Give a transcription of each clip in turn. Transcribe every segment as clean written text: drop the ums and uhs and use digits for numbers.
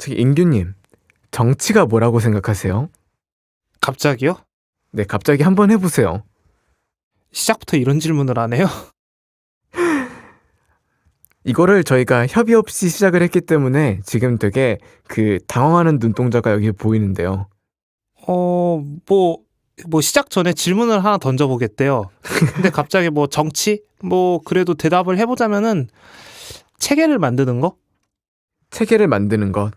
저기 인규님, 정치가 뭐라고 생각하세요? 갑자기요? 네, 갑자기 한번 해보세요. 시작부터 이런 질문을 안 해요? 이거를 저희가 협의 없이 시작을 했기 때문에 지금 되게 당황하는 눈동자가 여기 보이는데요. 뭐 시작 전에 질문을 하나 던져보겠대요. 근데 갑자기 뭐 정치? 뭐 그래도 대답을 해보자면은 체계를 만드는 거? 체계를 만드는 것.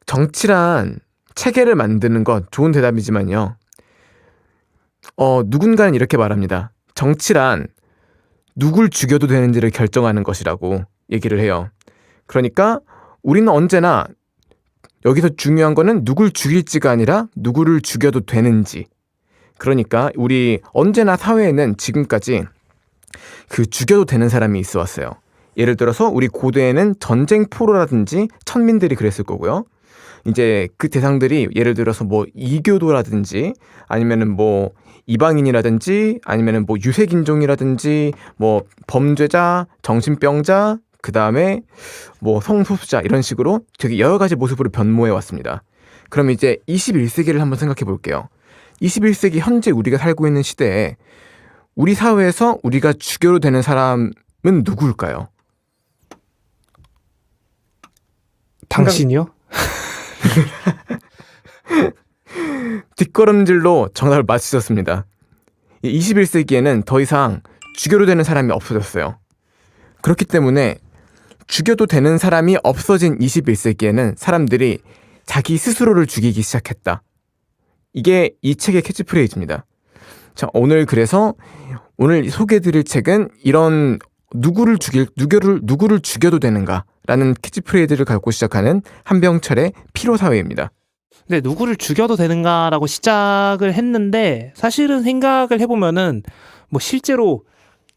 정치란 체계를 만드는 것 좋은 대답이지만요. 누군가는 이렇게 말합니다. 정치란 누굴 죽여도 되는지를 결정하는 것이라고 얘기를 해요. 그러니까 우리는 언제나 여기서 중요한 거는 누굴 죽일지가 아니라 누구를 죽여도 되는지. 그러니까 우리 언제나 사회에는 지금까지 죽여도 되는 사람이 있어 왔어요. 예를 들어서 우리 고대에는 전쟁포로라든지 천민들이 그랬을 거고요. 이제 그 대상들이 예를 들어서 뭐 이교도라든지 아니면은 뭐 이방인이라든지 아니면은 뭐 유색인종이라든지 뭐 범죄자, 정신병자, 그 다음에 뭐 성소수자 이런 식으로 되게 여러 가지 모습으로 변모해 왔습니다. 그럼 이제 21세기를 한번 생각해 볼게요. 21세기 현재 우리가 살고 있는 시대에 우리 사회에서 우리가 주교로 되는 사람은 누구일까요? 당신이요? 뒷걸음질로 정답을 맞히셨습니다. 21세기에는 더 이상 주교로 되는 사람이 없어졌어요. 그렇기 때문에 죽여도 되는 사람이 없어진 21세기에는 사람들이 자기 스스로를 죽이기 시작했다. 이게 이 책의 캐치프레이즈입니다. 자, 그래서 오늘 소개해드릴 책은 이런 누구를 죽여도 되는가라는 캐치프레이즈를 갖고 시작하는 한병철의 피로사회입니다. 근데 누구를 죽여도 되는가라고 시작을 했는데 사실은 생각을 해보면은 뭐 실제로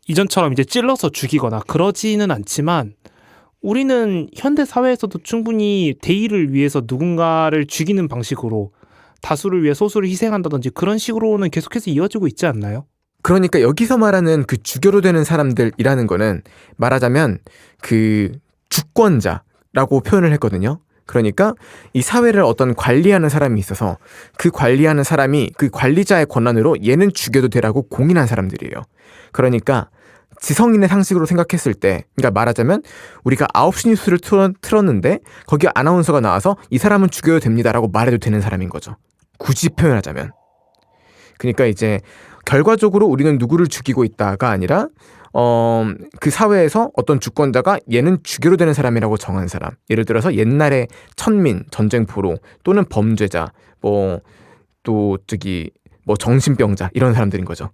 이전처럼 이제 찔러서 죽이거나 그러지는 않지만 우리는 현대 사회에서도 충분히 대의를 위해서 누군가를 죽이는 방식으로 다수를 위해 소수를 희생한다든지 그런 식으로는 계속해서 이어지고 있지 않나요? 그러니까 여기서 말하는 주교로 되는 사람들이라는 거는 말하자면 주권자라고 표현을 했거든요. 그러니까 이 사회를 어떤 관리하는 사람이 있어서 그 관리하는 사람이 그 관리자의 권한으로 얘는 죽여도 되라고 공인한 사람들이에요. 그러니까 지성인의 상식으로 생각했을 때, 그러니까 말하자면 우리가 9시 뉴스를 틀었는데 거기 아나운서가 나와서 이 사람은 죽여도 됩니다라고 말해도 되는 사람인 거죠. 굳이 표현하자면. 그러니까 이제 결과적으로 우리는 누구를 죽이고 있다가 아니라 그 사회에서 어떤 주권자가 얘는 죽여도 되는 사람이라고 정한 사람. 예를 들어서 옛날에 천민, 전쟁포로 또는 범죄자, 뭐 정신병자 이런 사람들인 거죠.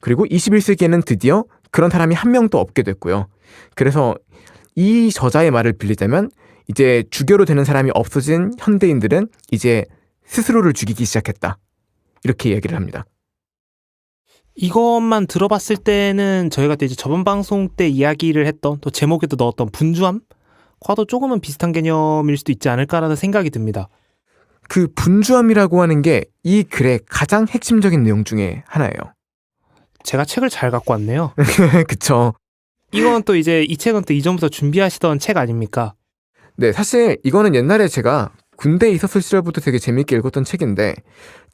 그리고 21세기에는 드디어 그런 사람이 한 명도 없게 됐고요. 그래서 이 저자의 말을 빌리자면 이제 주교로 되는 사람이 없어진 현대인들은 이제 스스로를 죽이기 시작했다. 이렇게 얘기를 합니다. 이것만 들어봤을 때는 저희가 또 이제 저번 방송 때 이야기를 했던 또 제목에도 넣었던 분주함과도 조금은 비슷한 개념일 수도 있지 않을까라는 생각이 듭니다. 그 분주함이라고 하는 게 이 글의 가장 핵심적인 내용 중에 하나예요. 제가 책을 잘 갖고 왔네요. 그쵸. 이건 또 이제 이 책은 또 이전부터 준비하시던 책 아닙니까? 네, 사실 이거는 옛날에 제가 군대에 있었을 시절부터 되게 재밌게 읽었던 책인데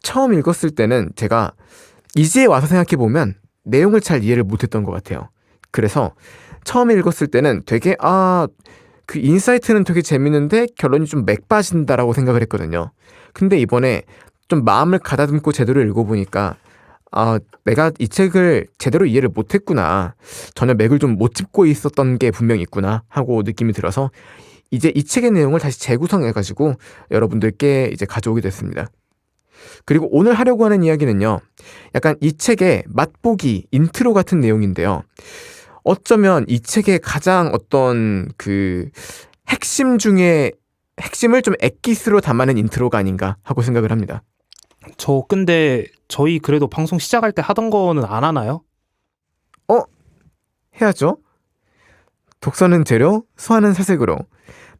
처음 읽었을 때는 제가 이제 와서 생각해보면 내용을 잘 이해를 못했던 것 같아요. 그래서 처음에 읽었을 때는 되게 그 인사이트는 되게 재밌는데 결론이 좀 맥 빠진다라고 생각을 했거든요. 근데 이번에 좀 마음을 가다듬고 제대로 읽어보니까 내가 이 책을 제대로 이해를 못했구나. 전혀 맥을 좀 못 짚고 있었던 게 분명히 있구나 하고 느낌이 들어서 이제 이 책의 내용을 다시 재구성해가지고 여러분들께 이제 가져오게 됐습니다. 그리고 오늘 하려고 하는 이야기는요. 약간 이 책의 맛보기 인트로 같은 내용인데요. 어쩌면 이 책의 가장 어떤 핵심 중에 핵심을 좀 엑기스로 담아낸 인트로가 아닌가 하고 생각을 합니다. 근데 저희 그래도 방송 시작할 때 하던 거는 안 하나요? 해야죠. 독서는 재료, 수화는 사색으로.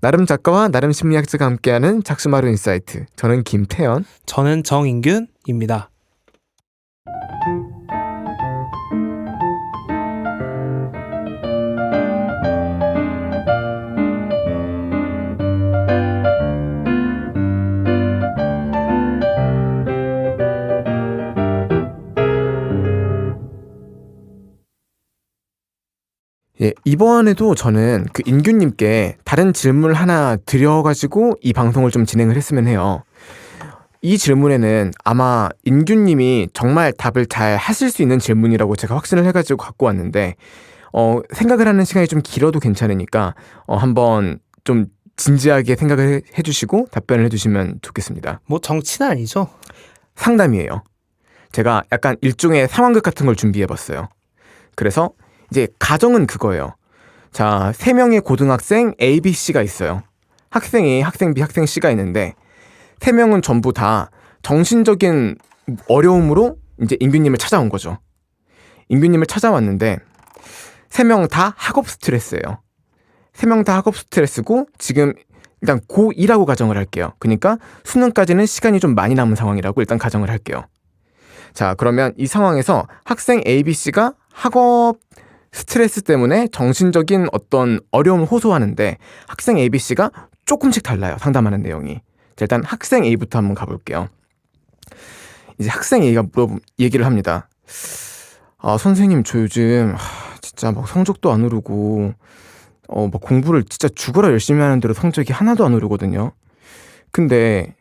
나름 작가와 나름 심리학자가 함께하는 작수마루 인사이트. 저는 김태현. 저는 정인균입니다. 이번에도 저는 그 인규님께 다른 질문을 하나 드려가지고 이 방송을 좀 진행을 했으면 해요. 이 질문에는 아마 인규님이 정말 답을 잘 하실 수 있는 질문이라고 제가 확신을 해가지고 갖고 왔는데, 생각을 하는 시간이 좀 길어도 괜찮으니까, 한번 좀 진지하게 생각을 해주시고 답변을 해주시면 좋겠습니다. 뭐 정치는 아니죠. 상담이에요. 제가 약간 일종의 상황극 같은 걸 준비해봤어요. 그래서 이제 가정은 그거예요. 자, 3명의 고등학생 A, B, C가 있어요. 학생 A, 학생 B, 학생 C가 있는데 3명은 전부 다 정신적인 어려움으로 이제 인규님을 찾아온 거죠. 인규님을 찾아왔는데 3명 다 학업 스트레스예요. 3명 다 학업 스트레스고 지금 일단 고2라고 가정을 할게요. 그러니까 수능까지는 시간이 좀 많이 남은 상황이라고 일단 가정을 할게요. 자, 그러면 이 상황에서 학생 A, B, C가 학업 스트레스 때문에 정신적인 어떤 어려움을 호소하는데 학생 A, B, C가 조금씩 달라요. 상담하는 내용이. 자, 일단 학생 A부터 한번 가볼게요. 이제 학생 A가 얘기를 합니다. 아, 선생님, 저 요즘 진짜 막 성적도 안 오르고 막 공부를 진짜 죽어라 열심히 하는데도 성적이 하나도 안 오르거든요. 근데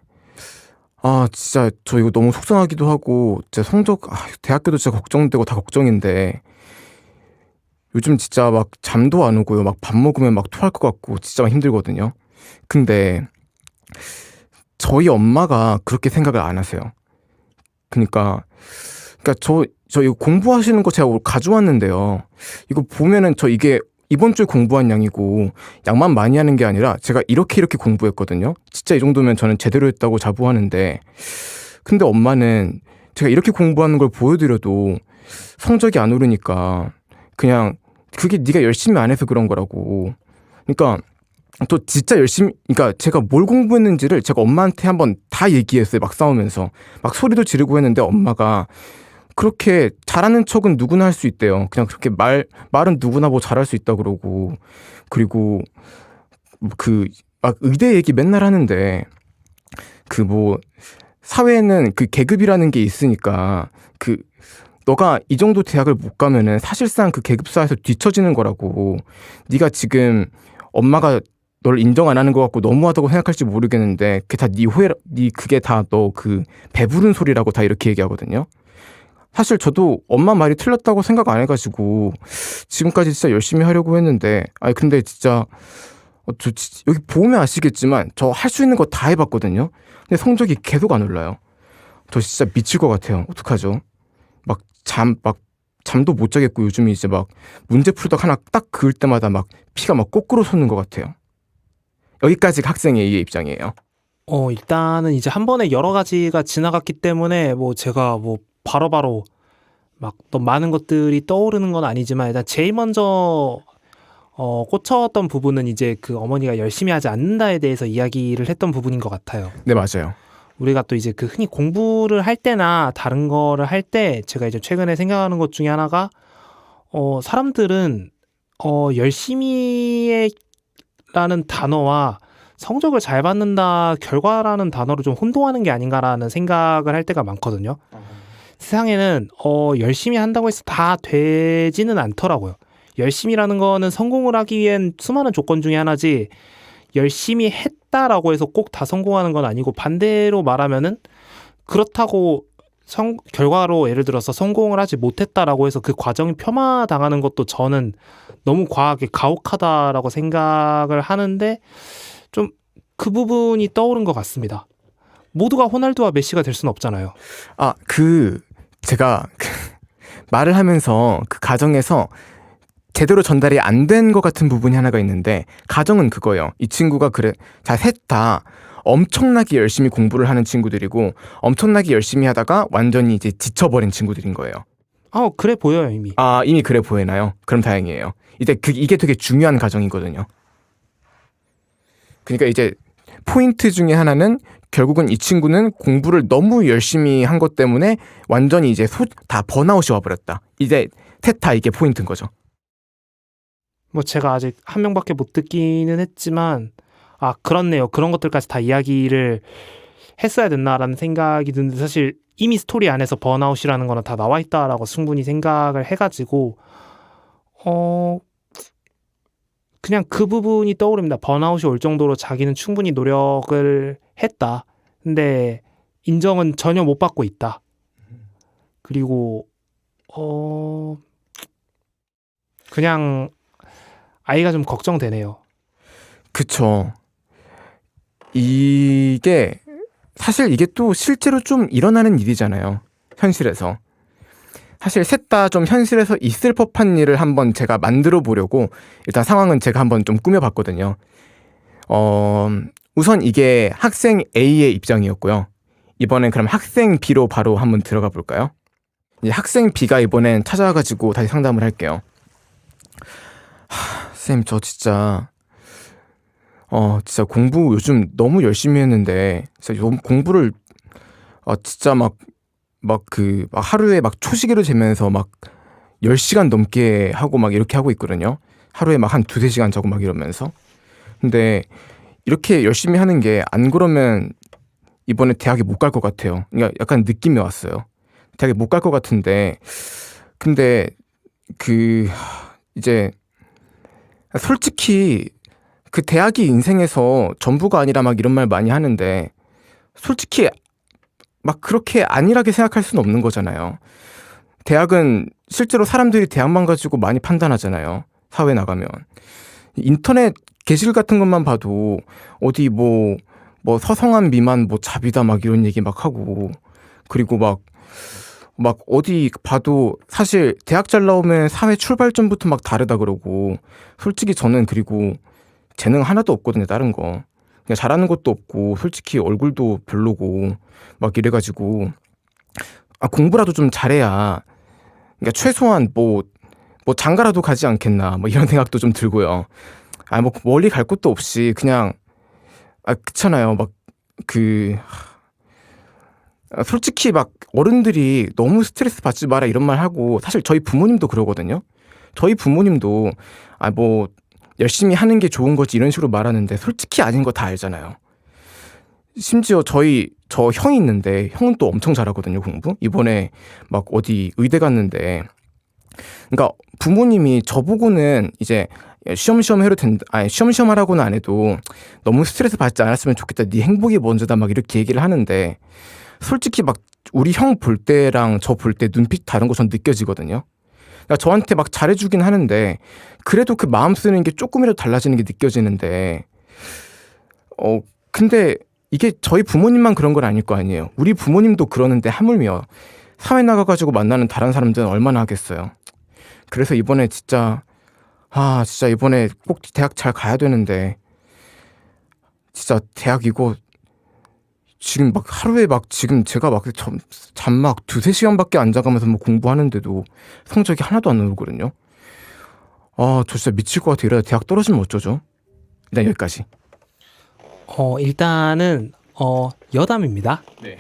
진짜 저 이거 너무 속상하기도 하고 진짜 성적 대학교도 진짜 걱정되고 다 걱정인데 요즘 진짜 막 잠도 안 오고요. 막 밥 먹으면 막 토할 것 같고 진짜 막 힘들거든요. 근데 저희 엄마가 그렇게 생각을 안 하세요. 그러니까 저 이거 공부하시는 거 제가 가져왔는데요. 이거 보면은 저 이게 이번 주에 공부한 양이고 양만 많이 하는 게 아니라 제가 이렇게 공부했거든요. 진짜 이 정도면 저는 제대로 했다고 자부하는데 근데 엄마는 제가 이렇게 공부하는 걸 보여드려도 성적이 안 오르니까 그냥 그게 네가 열심히 안 해서 그런 거라고. 그러니까 또 진짜 열심히, 그러니까 제가 뭘 공부했는지를 제가 엄마한테 한번 다 얘기했어요. 막 싸우면서 막 소리도 지르고 했는데 엄마가 그렇게 잘하는 척은 누구나 할 수 있대요. 그냥 그렇게 말은 누구나 뭐 잘할 수 있다 그러고. 그리고 막 의대 얘기 맨날 하는데 뭐 사회에는 그 계급이라는 게 있으니까 너가 이 정도 대학을 못 가면은 사실상 그 계급사에서 뒤처지는 거라고. 네가 지금 엄마가 널 인정 안 하는 것 같고 너무하다고 생각할지 모르겠는데 그게 다 그게 다 너 배부른 소리라고 다 이렇게 얘기하거든요. 사실 저도 엄마 말이 틀렸다고 생각 안 해가지고 지금까지 진짜 열심히 하려고 했는데 근데 진짜 여기 보면 아시겠지만 저 할 수 있는 거 다 해봤거든요. 근데 성적이 계속 안 올라요. 저 진짜 미칠 것 같아요. 어떡하죠? 잠도 못 자겠고 요즘에 이제 막 문제 풀다가 하나 딱 그을 때마다 막 피가 막 거꾸로 솟는 것 같아요. 여기까지 학생 A의 입장이에요. 일단은 이제 한 번에 여러 가지가 지나갔기 때문에 뭐 제가 뭐 바로바로 막 또 많은 것들이 떠오르는 건 아니지만 일단 제일 먼저 꽂혔던 부분은 이제 그 어머니가 열심히 하지 않는다에 대해서 이야기를 했던 부분인 것 같아요. 네, 맞아요. 우리가 또 이제 흔히 공부를 할 때나 다른 거를 할 때 제가 이제 최근에 생각하는 것 중에 하나가 사람들은 열심히라는 단어와 성적을 잘 받는다, 결과라는 단어를 좀 혼동하는 게 아닌가라는 생각을 할 때가 많거든요. 세상에는 열심히 한다고 해서 다 되지는 않더라고요. 열심히라는 거는 성공을 하기 위한 수많은 조건 중에 하나지 열심히 했다라고 해서 꼭 다 성공하는 건 아니고 반대로 말하면은 그렇다고 결과로 예를 들어서 성공을 하지 못했다라고 해서 그 과정이 폄하당하는 것도 저는 너무 과하게 가혹하다라고 생각을 하는데 좀 그 부분이 떠오른 것 같습니다. 모두가 호날두와 메시가 될 수는 없잖아요. 제가 말을 하면서 그 가정에서 제대로 전달이 안 된 것 같은 부분이 하나가 있는데 가정은 그거예요. 이 친구가 셋 다 엄청나게 열심히 공부를 하는 친구들이고 엄청나게 열심히 하다가 완전히 이제 지쳐버린 친구들인 거예요. 그래 보여요 이미. 이미 그래 보이나요? 그럼 다행이에요. 이제 이게 되게 중요한 가정이거든요. 그러니까 이제 포인트 중에 하나는 결국은 이 친구는 공부를 너무 열심히 한 것 때문에 완전히 이제 다 번아웃이 와버렸다. 이제 셋 다 이게 포인트인 거죠. 뭐 제가 아직 한 명밖에 못 듣기는 했지만 그렇네요. 그런 것들까지 다 이야기를 했어야 됐나라는 생각이 드는데 사실 이미 스토리 안에서 번아웃이라는 거는 다 나와 있다라고 충분히 생각을 해가지고 그냥 그 부분이 떠오릅니다. 번아웃이 올 정도로 자기는 충분히 노력을 했다. 근데 인정은 전혀 못 받고 있다. 그리고 그냥 아이가 좀 걱정되네요. 그쵸. 이게 사실 이게 또 실제로 좀 일어나는 일이잖아요. 현실에서. 사실 셋 다 좀 현실에서 있을 법한 일을 한번 제가 만들어 보려고 일단 상황은 제가 한번 좀 꾸며봤거든요. 우선 이게 학생 A의 입장이었고요. 이번엔 그럼 학생 B로 바로 한번 들어가 볼까요? 이제 학생 B가 이번엔 찾아와가지고 다시 상담을 할게요. 쌤, 저 진짜 진짜 공부 요즘 너무 열심히 했는데 진짜 공부를 진짜 막 하루에 막 초시계로 재면서 막 10시간 넘게 하고 막 이렇게 하고 있거든요. 하루에 막 한 2-3시간 자고 막 이러면서. 근데 이렇게 열심히 하는 게 안 그러면 이번에 대학에 못 갈 것 같아요. 그러니까 약간 느낌이 왔어요. 대학에 못 갈 것 같은데 근데 이제 솔직히 그 대학이 인생에서 전부가 아니라 막 이런 말 많이 하는데 솔직히 막 그렇게 안일하게 생각할 수는 없는 거잖아요. 대학은 실제로 사람들이 대학만 가지고 많이 판단하잖아요. 사회 나가면. 인터넷 게시글 같은 것만 봐도 어디 뭐 서성한 미만 뭐 잡이다 막 이런 얘기 막 하고 그리고 막 어디 봐도 사실 대학 잘 나오면 사회 출발점부터 막 다르다 그러고 솔직히 저는 그리고 재능 하나도 없거든요. 다른 거. 그냥 잘하는 것도 없고 솔직히 얼굴도 별로고 막 이래가지고 공부라도 좀 잘해야 그러니까 최소한 뭐 장가라도 가지 않겠나 뭐 이런 생각도 좀 들고요. 뭐 멀리 갈 것도 없이 그냥 그렇잖아요. 솔직히 막 어른들이 너무 스트레스 받지 마라 이런 말 하고 사실 저희 부모님도 그러거든요. 저희 부모님도 뭐 열심히 하는 게 좋은 거지 이런 식으로 말하는데 솔직히 아닌 거 다 알잖아요. 심지어 저 형이 있는데 형은 또 엄청 잘하거든요. 공부. 이번에 막 어디 의대 갔는데 그러니까 부모님이 저보고는 이제 시험시험 해도 된다. 시험시험 하라고는 안 해도 너무 스트레스 받지 않았으면 좋겠다. 네 행복이 먼저다 막 이렇게 얘기를 하는데 솔직히 막 우리 형 볼 때랑 저 볼 때 눈빛 다른 거 전 느껴지거든요. 그러니까 저한테 막 잘해주긴 하는데 그래도 그 마음 쓰는 게 조금이라도 달라지는 게 느껴지는데 근데 이게 저희 부모님만 그런 건 아닐 거 아니에요. 우리 부모님도 그러는데 하물며 사회 나가가지고 만나는 다른 사람들은 얼마나 하겠어요. 그래서 이번에 진짜 이번에 꼭 대학 잘 가야 되는데 진짜 대학 이거 지금 막 하루에 막 지금 제가 막 잠 막 2-3시간밖에 안 자가면서 뭐 공부하는데도 성적이 하나도 안 오르거든요. 저 진짜 미칠 것 같아. 이러다 대학 떨어지면 어쩌죠? 일단 여기까지. 일단은 여담입니다. 네.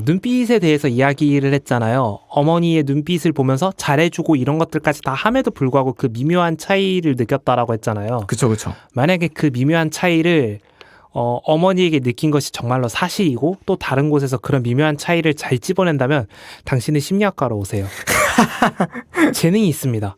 눈빛에 대해서 이야기를 했잖아요. 어머니의 눈빛을 보면서 잘해주고 이런 것들까지 다 함에도 불구하고 그 미묘한 차이를 느꼈다라고 했잖아요. 그쵸. 만약에 그 미묘한 차이를 어머니에게 느낀 것이 정말로 사실이고 또 다른 곳에서 그런 미묘한 차이를 잘 찝어낸다면 당신은 심리학과로 오세요. 재능이 있습니다.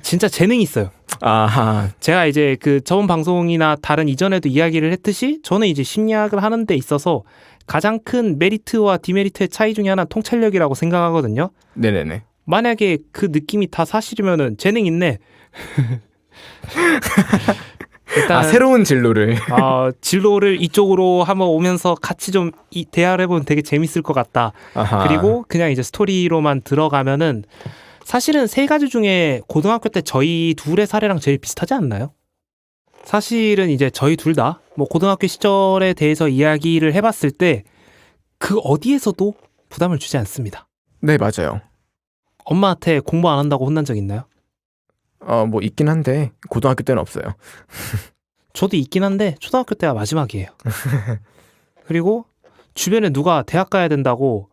진짜 재능이 있어요. 아하. 제가 이제 그 저번 방송이나 다른 이전에도 이야기를 했듯이 저는 이제 심리학을 하는 데 있어서 가장 큰 메리트와 디메리트의 차이 중에 하나는 통찰력이라고 생각하거든요. 네네네. 만약에 그 느낌이 다 사실이면은 재능 있네. 일단 새로운 진로를. 진로를 이쪽으로 한번 오면서 같이 좀 대화를 해보면 되게 재밌을 것 같다. 아하. 그리고 그냥 이제 스토리로만 들어가면은 사실은 3가지 중에 고등학교 때 저희 둘의 사례랑 제일 비슷하지 않나요? 사실은 이제 저희 둘 다 뭐 고등학교 시절에 대해서 이야기를 해봤을 때 그 어디에서도 부담을 주지 않습니다. 네, 맞아요. 엄마한테 공부 안 한다고 혼난 적 있나요? 뭐 있긴 한데 고등학교 때는 없어요. 저도 있긴 한데 초등학교 때가 마지막이에요. 그리고 주변에 누가 대학 가야 된다고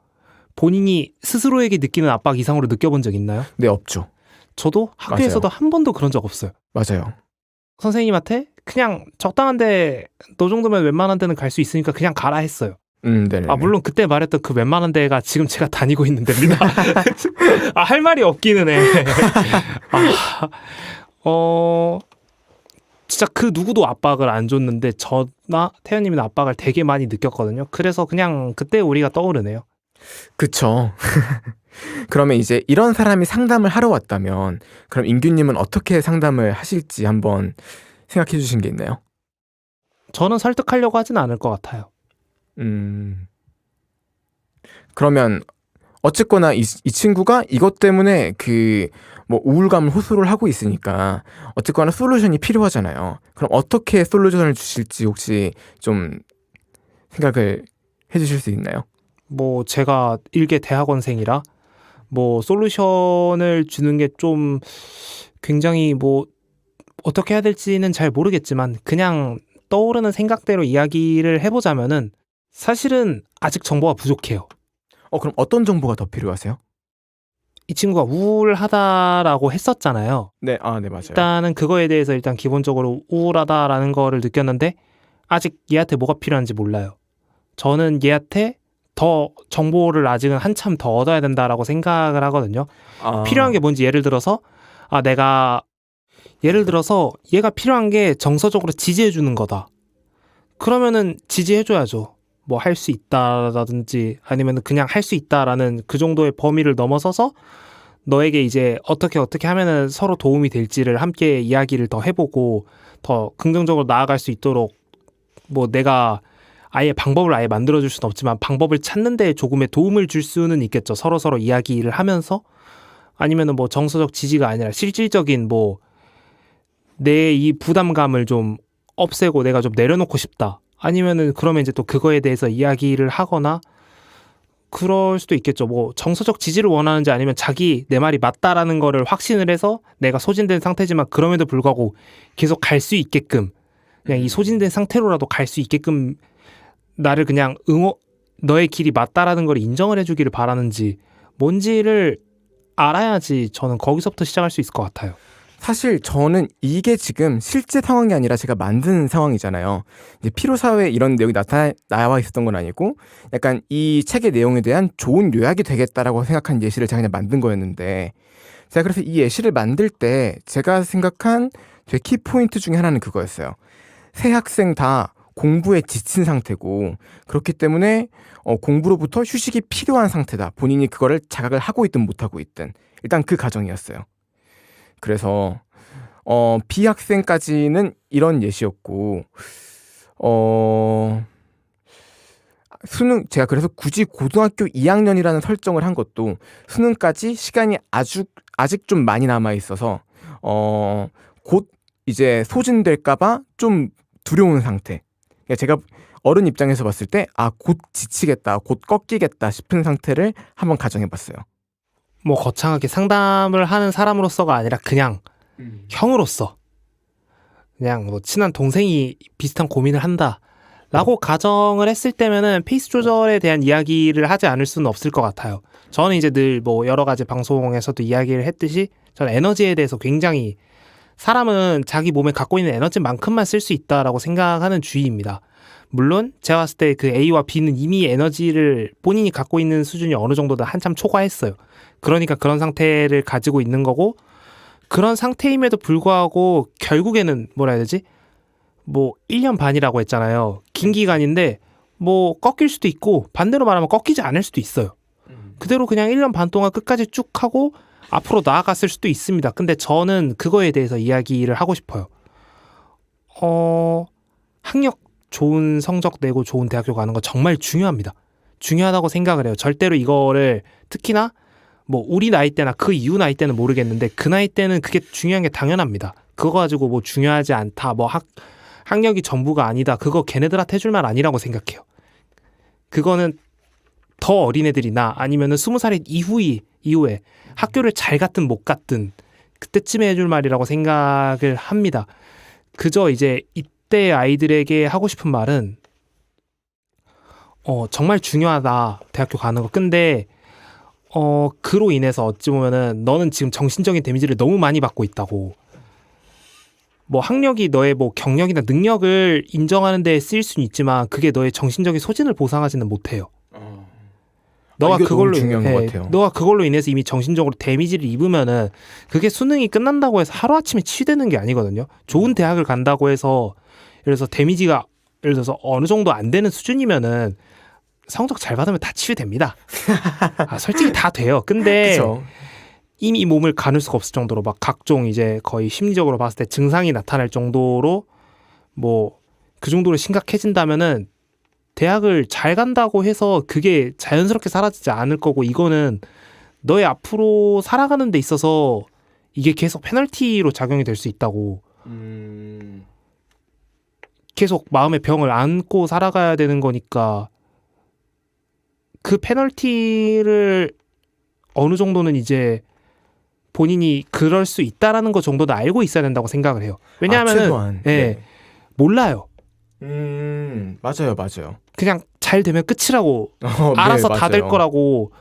본인이 스스로에게 느끼는 압박 이상으로 느껴본 적 있나요? 네, 없죠. 저도 학교에서도 맞아요. 한 번도 그런 적 없어요. 맞아요. 선생님한테 그냥 적당한데 너 정도면 웬만한 데는 갈 수 있으니까 그냥 가라 했어요. 네네. 물론 그때 말했던 그 웬만한 데가 지금 제가 다니고 있는 데입니다. 할 말이 없기는 해. 진짜 그 누구도 압박을 안 줬는데 저나 태연님은 압박을 되게 많이 느꼈거든요. 그래서 그냥 그때 우리가 떠오르네요. 그쵸. 그러면 이제 이런 사람이 상담을 하러 왔다면 그럼 인규님은 어떻게 상담을 하실지 한번 생각해 주신 게 있나요? 저는 설득하려고 하진 않을 것 같아요. 그러면 어쨌거나 이 친구가 이것 때문에 그 뭐 우울감을 호소를 하고 있으니까 어쨌거나 솔루션이 필요하잖아요. 그럼 어떻게 솔루션을 주실지 혹시 좀 생각을 해주실 수 있나요? 뭐 제가 일개 대학원생이라 뭐 솔루션을 주는 게 좀 굉장히 뭐 어떻게 해야 될지는 잘 모르겠지만 그냥 떠오르는 생각대로 이야기를 해보자면은 사실은 아직 정보가 부족해요. 그럼 어떤 정보가 더 필요하세요? 이 친구가 우울하다라고 했었잖아요. 네, 네, 맞아요. 일단은 그거에 대해서 일단 기본적으로 우울하다라는 거를 느꼈는데 아직 얘한테 뭐가 필요한지 몰라요. 저는 얘한테 더 정보를 아직은 한참 더 얻어야 된다라고 생각을 하거든요. 필요한 게 뭔지 예를 들어서 얘가 필요한 게 정서적으로 지지해 주는 거다. 그러면은 지지해 줘야죠. 뭐 할 수 있다라든지 아니면 그냥 할 수 있다라는 그 정도의 범위를 넘어서서 너에게 이제 어떻게 하면은 서로 도움이 될지를 함께 이야기를 더 해보고 더 긍정적으로 나아갈 수 있도록 뭐 내가 아예 방법을 아예 만들어줄 수는 없지만 방법을 찾는 데 조금의 도움을 줄 수는 있겠죠. 서로 이야기를 하면서 아니면은 뭐 정서적 지지가 아니라 실질적인 뭐 내 이 부담감을 좀 없애고 내가 좀 내려놓고 싶다. 아니면은 그러면 이제 또 그거에 대해서 이야기를 하거나 그럴 수도 있겠죠. 뭐 정서적 지지를 원하는지 아니면 자기 내 말이 맞다라는 거를 확신을 해서 내가 소진된 상태지만 그럼에도 불구하고 계속 갈 수 있게끔 그냥 이 소진된 상태로라도 갈 수 있게끔 나를 그냥 너의 길이 맞다라는 걸 인정을 해주기를 바라는지 뭔지를 알아야지 저는 거기서부터 시작할 수 있을 것 같아요. 사실 저는 이게 지금 실제 상황이 아니라 제가 만든 상황이잖아요. 이제 피로사회에 이런 내용이 나와 있었던 건 아니고 약간 이 책의 내용에 대한 좋은 요약이 되겠다라고 생각한 예시를 제가 그냥 만든 거였는데 제가 그래서 이 예시를 만들 때 제가 생각한 되게 키포인트 중에 하나는 그거였어요. 새 학생 다 공부에 지친 상태고 그렇기 때문에 공부로부터 휴식이 필요한 상태다. 본인이 그거를 자각을 하고 있든 못하고 있든 일단 그 가정이었어요. 그래서 B 학생까지는 이런 예시였고 수능 제가 그래서 굳이 고등학교 2학년이라는 설정을 한 것도 수능까지 시간이 아직 좀 많이 남아 있어서 곧 이제 소진될까봐 좀 두려운 상태. 그러니까 제가 어른 입장에서 봤을 때 곧 지치겠다, 곧 꺾이겠다 싶은 상태를 한번 가정해봤어요. 뭐 거창하게 상담을 하는 사람으로서가 아니라 그냥 형으로서 그냥 뭐 친한 동생이 비슷한 고민을 한다라고 가정을 했을 때면은 페이스 조절에 대한 이야기를 하지 않을 수는 없을 것 같아요. 저는 이제 늘 뭐 여러 가지 방송에서도 이야기를 했듯이 저는 에너지에 대해서 굉장히 사람은 자기 몸에 갖고 있는 에너지만큼만 쓸 수 있다라고 생각하는 주의입니다. 물론 제가 봤을 때 그 A와 B는 이미 에너지를 본인이 갖고 있는 수준이 어느 정도다 한참 초과했어요. 그러니까 그런 상태를 가지고 있는 거고 그런 상태임에도 불구하고 결국에는 뭐라 해야 되지? 뭐 1년 반이라고 했잖아요. 긴 기간인데 뭐 꺾일 수도 있고 반대로 말하면 꺾이지 않을 수도 있어요. 그대로 그냥 1년 반 동안 끝까지 쭉 하고 앞으로 나아갔을 수도 있습니다. 근데 저는 그거에 대해서 이야기를 하고 싶어요. 학력 좋은 성적 내고 좋은 대학교 가는 거 정말 중요합니다. 중요하다고 생각을 해요. 절대로 이거를 특히나 뭐 우리 나이 때나 그 이후 나이 때는 모르겠는데 그 나이 때는 그게 중요한 게 당연합니다. 그거 가지고 뭐 중요하지 않다, 뭐 학력이 전부가 아니다, 그거 걔네들한테 해줄 말 아니라고 생각해요. 그거는 더 어린애들이나 아니면은 20살 이후에 학교를 잘 갔든 못 갔든 그때쯤에 해줄 말이라고 생각을 합니다. 그저 이제 이때 아이들에게 하고 싶은 말은 정말 중요하다 대학교 가는 거. 근데 그로 인해서 어찌 보면은 너는 지금 정신적인 데미지를 너무 많이 받고 있다고. 뭐 학력이 너의 뭐 경력이나 능력을 인정하는 데 쓰일 수는 있지만 그게 너의 정신적인 소진을 보상하지는 못해요. 너가 이게 너무 그걸로 중요한 것 같아요. 너가 그걸로 인해서 이미 정신적으로 데미지를 입으면은 그게 수능이 끝난다고 해서 하루 아침에 치유되는 게 아니거든요. 좋은 대학을 간다고 해서 예를 들어서 데미지가 예를 들어서 어느 정도 안 되는 수준이면은 성적 잘 받으면 다 치유됩니다. 솔직히 다 돼요. 근데 그쵸. 이미 몸을 가눌 수가 없을 정도로 막 각종 이제 거의 심리적으로 봤을 때 증상이 나타날 정도로 뭐 그 정도로 심각해진다면은 대학을 잘 간다고 해서 그게 자연스럽게 사라지지 않을 거고 이거는 너의 앞으로 살아가는 데 있어서 이게 계속 페널티로 작용이 될 수 있다고. 계속 마음의 병을 안고 살아가야 되는 거니까 그 페널티를 어느 정도는 이제 본인이 그럴 수 있다라는 것 정도는 알고 있어야 된다고 생각을 해요. 왜냐하면은 최소한. 네. 몰라요. 맞아요. 그냥 잘 되면 끝이라고 알아서 네, 다 될 맞아요. 거라고.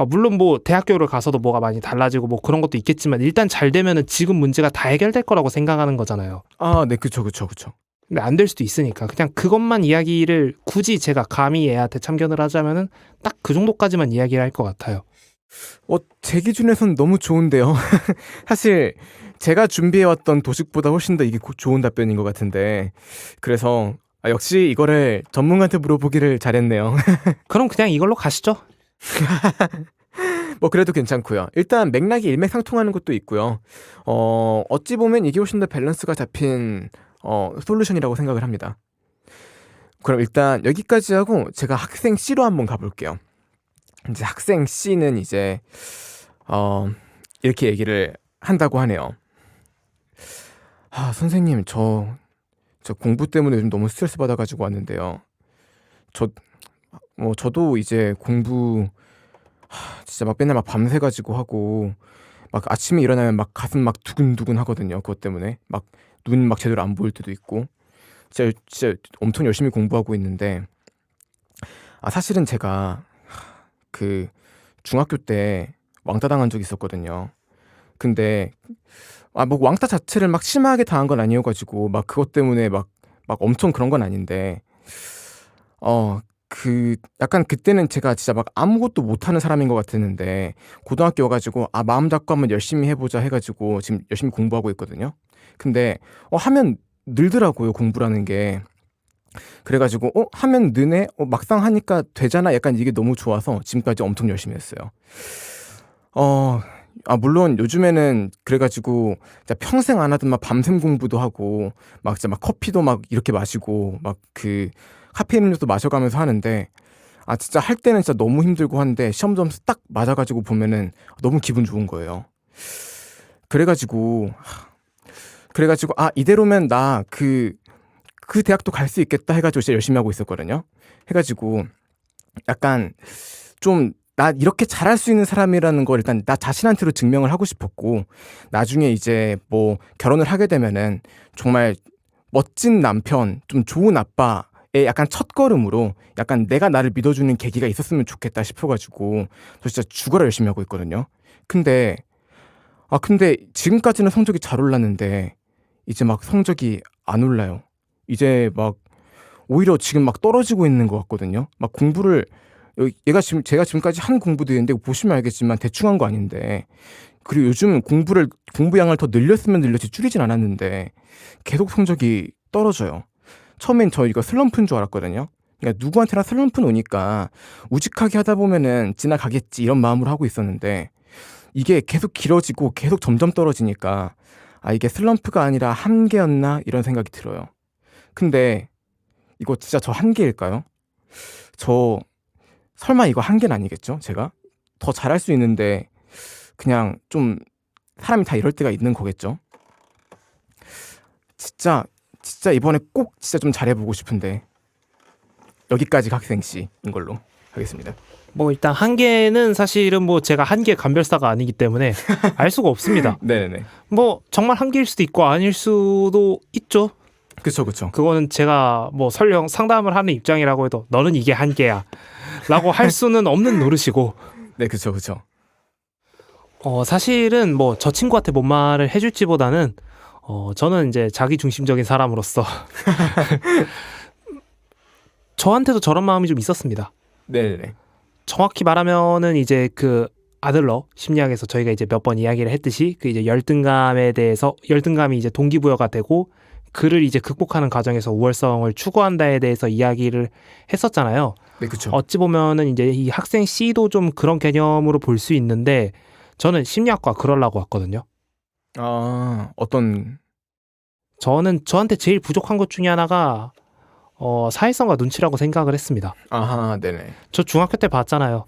물론 뭐 대학교를 가서도 뭐가 많이 달라지고 뭐 그런 것도 있겠지만 일단 잘 되면은 지금 문제가 다 해결될 거라고 생각하는 거잖아요. 네, 그쵸. 근데 안 될 수도 있으니까 그냥 그것만 이야기를 굳이 제가 감히 애한테 참견을 하자면은 딱 그 정도까지만 이야기를 할 것 같아요. 제 기준에선 너무 좋은데요. 사실 제가 준비해왔던 도식보다 훨씬 더 이게 좋은 답변인 것 같은데, 그래서 역시 이거를 전문가한테 물어보기를 잘했네요. 그럼 그냥 이걸로 가시죠. 뭐 그래도 괜찮고요. 일단 맥락이 일맥상통하는 것도 있고요. 어찌 보면 이게 훨씬 더 밸런스가 잡힌 솔루션이라고 생각을 합니다. 그럼 일단 여기까지 하고 제가 학생 C로 한번 가볼게요. 이제 학생 C는 이제 이렇게 얘기를 한다고 하네요. 선생님, 저 공부 때문에 요즘 너무 스트레스 받아가지고 왔는데요. 저도 이제 공부 진짜 막 맨날 막 밤새가지고 하고 막 아침에 일어나면 막 가슴 막 두근두근 하거든요. 그것 때문에 막 눈 막 제대로 안 보일 때도 있고 진짜 엄청 열심히 공부하고 있는데 사실은 제가 그 중학교 때 왕따 당한 적이 있었거든요. 근데 뭐 왕따 자체를 막 심하게 당한 건 아니어가지고 막 그것 때문에 막 엄청 그런 건 아닌데 약간 그때는 제가 진짜 막 아무것도 못하는 사람인 것 같았는데 고등학교 와가지고 마음 잡고 한번 열심히 해보자 해가지고 지금 열심히 공부하고 있거든요. 근데 하면 늘더라고요, 공부라는 게. 그래가지고 하면 느네, 막상 하니까 되잖아, 약간 이게 너무 좋아서 지금까지 엄청 열심히 했어요. 물론 요즘에는 그래가지고 진짜 평생 안 하던 막 밤샘 공부도 하고 막 진짜 막 커피도 막 이렇게 마시고 막 그 카페인 음료도 마셔가면서 하는데 진짜 할 때는 진짜 너무 힘들고 한데 시험 점수 딱 맞아가지고 보면은 너무 기분 좋은 거예요. 그래가지고 이대로면 나 그 대학도 갈 수 있겠다 해가지고 진짜 열심히 하고 있었거든요. 해가지고 약간 좀 나 이렇게 잘할 수 있는 사람이라는 걸 일단 나 자신한테로 증명을 하고 싶었고, 나중에 이제 뭐 결혼을 하게 되면은 정말 멋진 남편, 좀 좋은 아빠의 약간 첫걸음으로 약간 내가 나를 믿어주는 계기가 있었으면 좋겠다 싶어가지고 저 진짜 죽어라 열심히 하고 있거든요. 근데 지금까지는 성적이 잘 올랐는데 이제 막 성적이 안 올라요. 이제 막 오히려 지금 막 떨어지고 있는 것 같거든요. 막 공부를 제가 지금까지 한 공부도 있는데 보시면 알겠지만 대충 한 거 아닌데, 그리고 요즘은 공부량을 더 늘렸으면 늘렸지 줄이진 않았는데 계속 성적이 떨어져요. 처음엔 저 이거 슬럼프인 줄 알았거든요. 그러니까 누구한테나 슬럼프는 오니까 우직하게 하다 보면은 지나가겠지 이런 마음으로 하고 있었는데 이게 계속 길어지고 계속 점점 떨어지니까 이게 슬럼프가 아니라 한계였나 이런 생각이 들어요. 근데 이거 진짜 저 한계일까요? 저 설마 이거 한계는 아니겠죠? 제가 더 잘할 수 있는데 그냥 좀 사람이 다 이럴 때가 있는 거겠죠? 진짜 이번에 꼭 진짜 좀 잘해보고 싶은데 여기까지 학생 C인 걸로 하겠습니다. 뭐 일단 한계는 사실은 뭐 제가 한계 감별사가 아니기 때문에 알 수가 없습니다. 네네네. 뭐 정말 한계일 수도 있고 아닐 수도 있죠. 그쵸. 그거는 제가 뭐 설령 상담을 하는 입장이라고 해도 너는 이게 한계야 라고 할 수는 없는 노릇이고. 네, 그쵸. 사실은 뭐 저 친구한테 뭔 말을 해줄지보다는 저는 이제 자기중심적인 사람으로서 저한테도 저런 마음이 좀 있었습니다. 네네네. 정확히 말하면은 이제 그 아들러 심리학에서 저희가 이제 몇 번 이야기를 했듯이 그 이제 열등감에 대해서 열등감이 이제 동기부여가 되고 그를 이제 극복하는 과정에서 우월성을 추구한다에 대해서 이야기를 했었잖아요. 네, 그렇죠. 어찌 보면은 이제 이 학생 C도 좀 그런 개념으로 볼 수 있는데 저는 심리학과 그러려고 왔거든요. 아, 어떤 저는 저한테 제일 부족한 것 중에 하나가 사회성과 눈치라고 생각을 했습니다. 아하, 네네. 저 중학교 때 봤잖아요.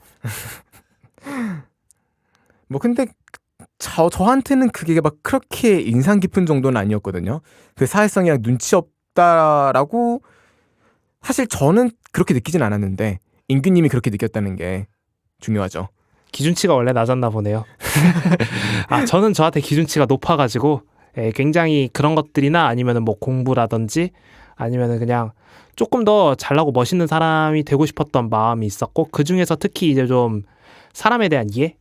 뭐 근데 저한테는 그게 막 그렇게 인상 깊은 정도는 아니었거든요. 그 사회성이랑 눈치 없다라고 사실 저는 그렇게 느끼진 않았는데 인규님이 그렇게 느꼈다는 게 중요하죠. 기준치가 원래 낮았나 보네요. 저는 저한테 기준치가 높아가지고 굉장히 그런 것들이나 아니면은 뭐 공부라든지 아니면은 그냥 조금 더 잘나고 멋있는 사람이 되고 싶었던 마음이 있었고 그 중에서 특히 이제 좀 사람에 대한 이해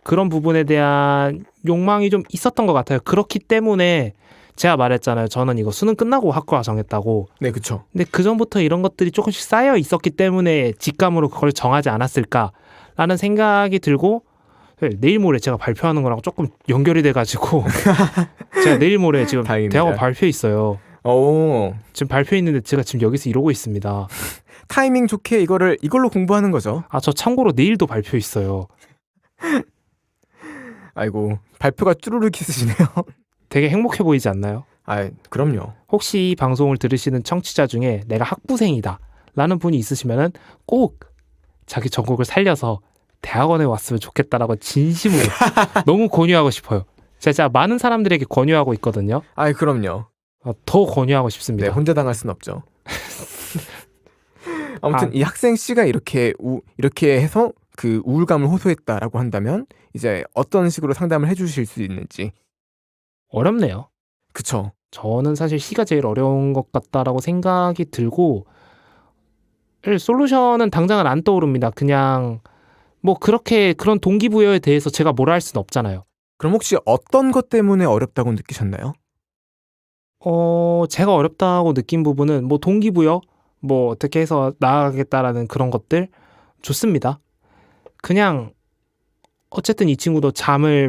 그런 부분에 대한 욕망이 좀 있었던 것 같아요. 그렇기 때문에 제가 말했잖아요. 저는 이거 수능 끝나고 학과 정했다고. 네, 그렇죠. 근데 그 전부터 이런 것들이 조금씩 쌓여 있었기 때문에 직감으로 그걸 정하지 않았을까라는 생각이 들고 내일 모레 제가 발표하는 거랑 조금 연결이 돼가지고 제가 내일 모레 지금 다행입니다. 대학원 발표 있어요. 오, 지금 발표 있는데 제가 지금 여기서 이러고 있습니다. 타이밍 좋게 이걸로 공부하는 거죠. 저 참고로 내일도 발표 있어요. 아이고, 발표가 쭈루룩 있으시네요. 되게 행복해 보이지 않나요? 아, 그럼요. 혹시 이 방송을 들으시는 청취자 중에 내가 학부생이다 라는 분이 있으시면은 꼭 자기 전공을 살려서 대학원에 왔으면 좋겠다라고 진심으로 너무 권유하고 싶어요. 제가 많은 사람들에게 권유하고 있거든요. 아, 그럼요. 더 권유하고 네, 싶습니다. 혼자 당할 순 없죠. 아무튼 이 학생 씨가 이렇게 해서 그 우울감을 호소했다라고 한다면 이제 어떤 식으로 상담을 해주실 수 있는지. 어렵네요. 그쵸. 저는 사실 C가 제일 어려운 것 같다라고 생각이 들고 솔루션은 당장은 안 떠오릅니다. 그냥 뭐 그렇게 그런 동기부여에 대해서 제가 뭐라 할 수는 없잖아요. 그럼 혹시 어떤 것 때문에 어렵다고 느끼셨나요? 제가 어렵다고 느낀 부분은 뭐 동기부여, 뭐 어떻게 해서 나아가겠다라는 그런 것들 좋습니다. 그냥 어쨌든 이 친구도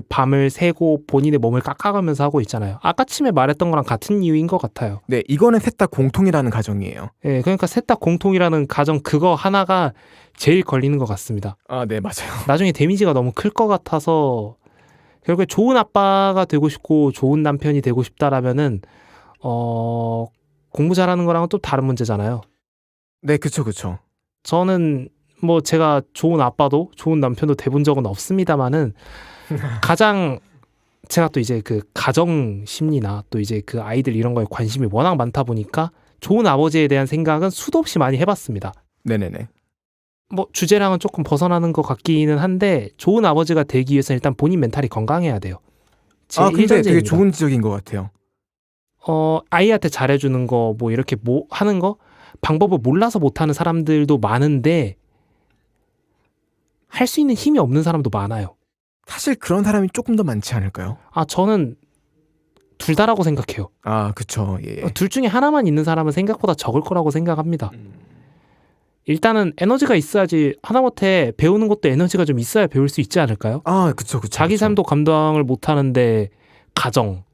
밤을 새고 본인의 몸을 깎아가면서 하고 있잖아요. 아까 침에 말했던 거랑 같은 이유인 것 같아요. 네, 이거는 셋 다 공통이라는 가정이에요. 예, 그러니까 셋 다 공통이라는 가정 그거 하나가 제일 걸리는 것 같습니다. 아, 네, 맞아요. 나중에 데미지가 너무 클 것 같아서 결국에 좋은 아빠가 되고 싶고 좋은 남편이 되고 싶다라면은 공부 잘하는 거랑은 또 다른 문제잖아요. 네, 그쵸. 저는 뭐 제가 좋은 아빠도 좋은 남편도 돼본 적은 없습니다만은 가장 제가 또 이제 그 가정 심리나 또 이제 그 아이들 이런 거에 관심이 워낙 많다 보니까 좋은 아버지에 대한 생각은 수도 없이 많이 해봤습니다. 네네네. 뭐 주제랑은 조금 벗어나는 것 같기는 한데 좋은 아버지가 되기 위해서는 일단 본인 멘탈이 건강해야 돼요. 아, 근데 되게 일전제입니다. 좋은 지적인 것 같아요. 아이한테 잘해주는 거 뭐 이렇게 뭐 하는 거 방법을 몰라서 못하는 사람들도 많은데 할 수 있는 힘이 없는 사람도 많아요. 사실 그런 사람이 조금 더 많지 않을까요? 저는 둘 다라고 생각해요. 아, 그쵸. 예. 둘 중에 하나만 있는 사람은 생각보다 적을 거라고 생각합니다. 일단은 에너지가 있어야지 하다못해 배우는 것도 에너지가 좀 있어야 배울 수 있지 않을까요? 아, 그쵸. 자기 삶도 감당을 못하는데 가정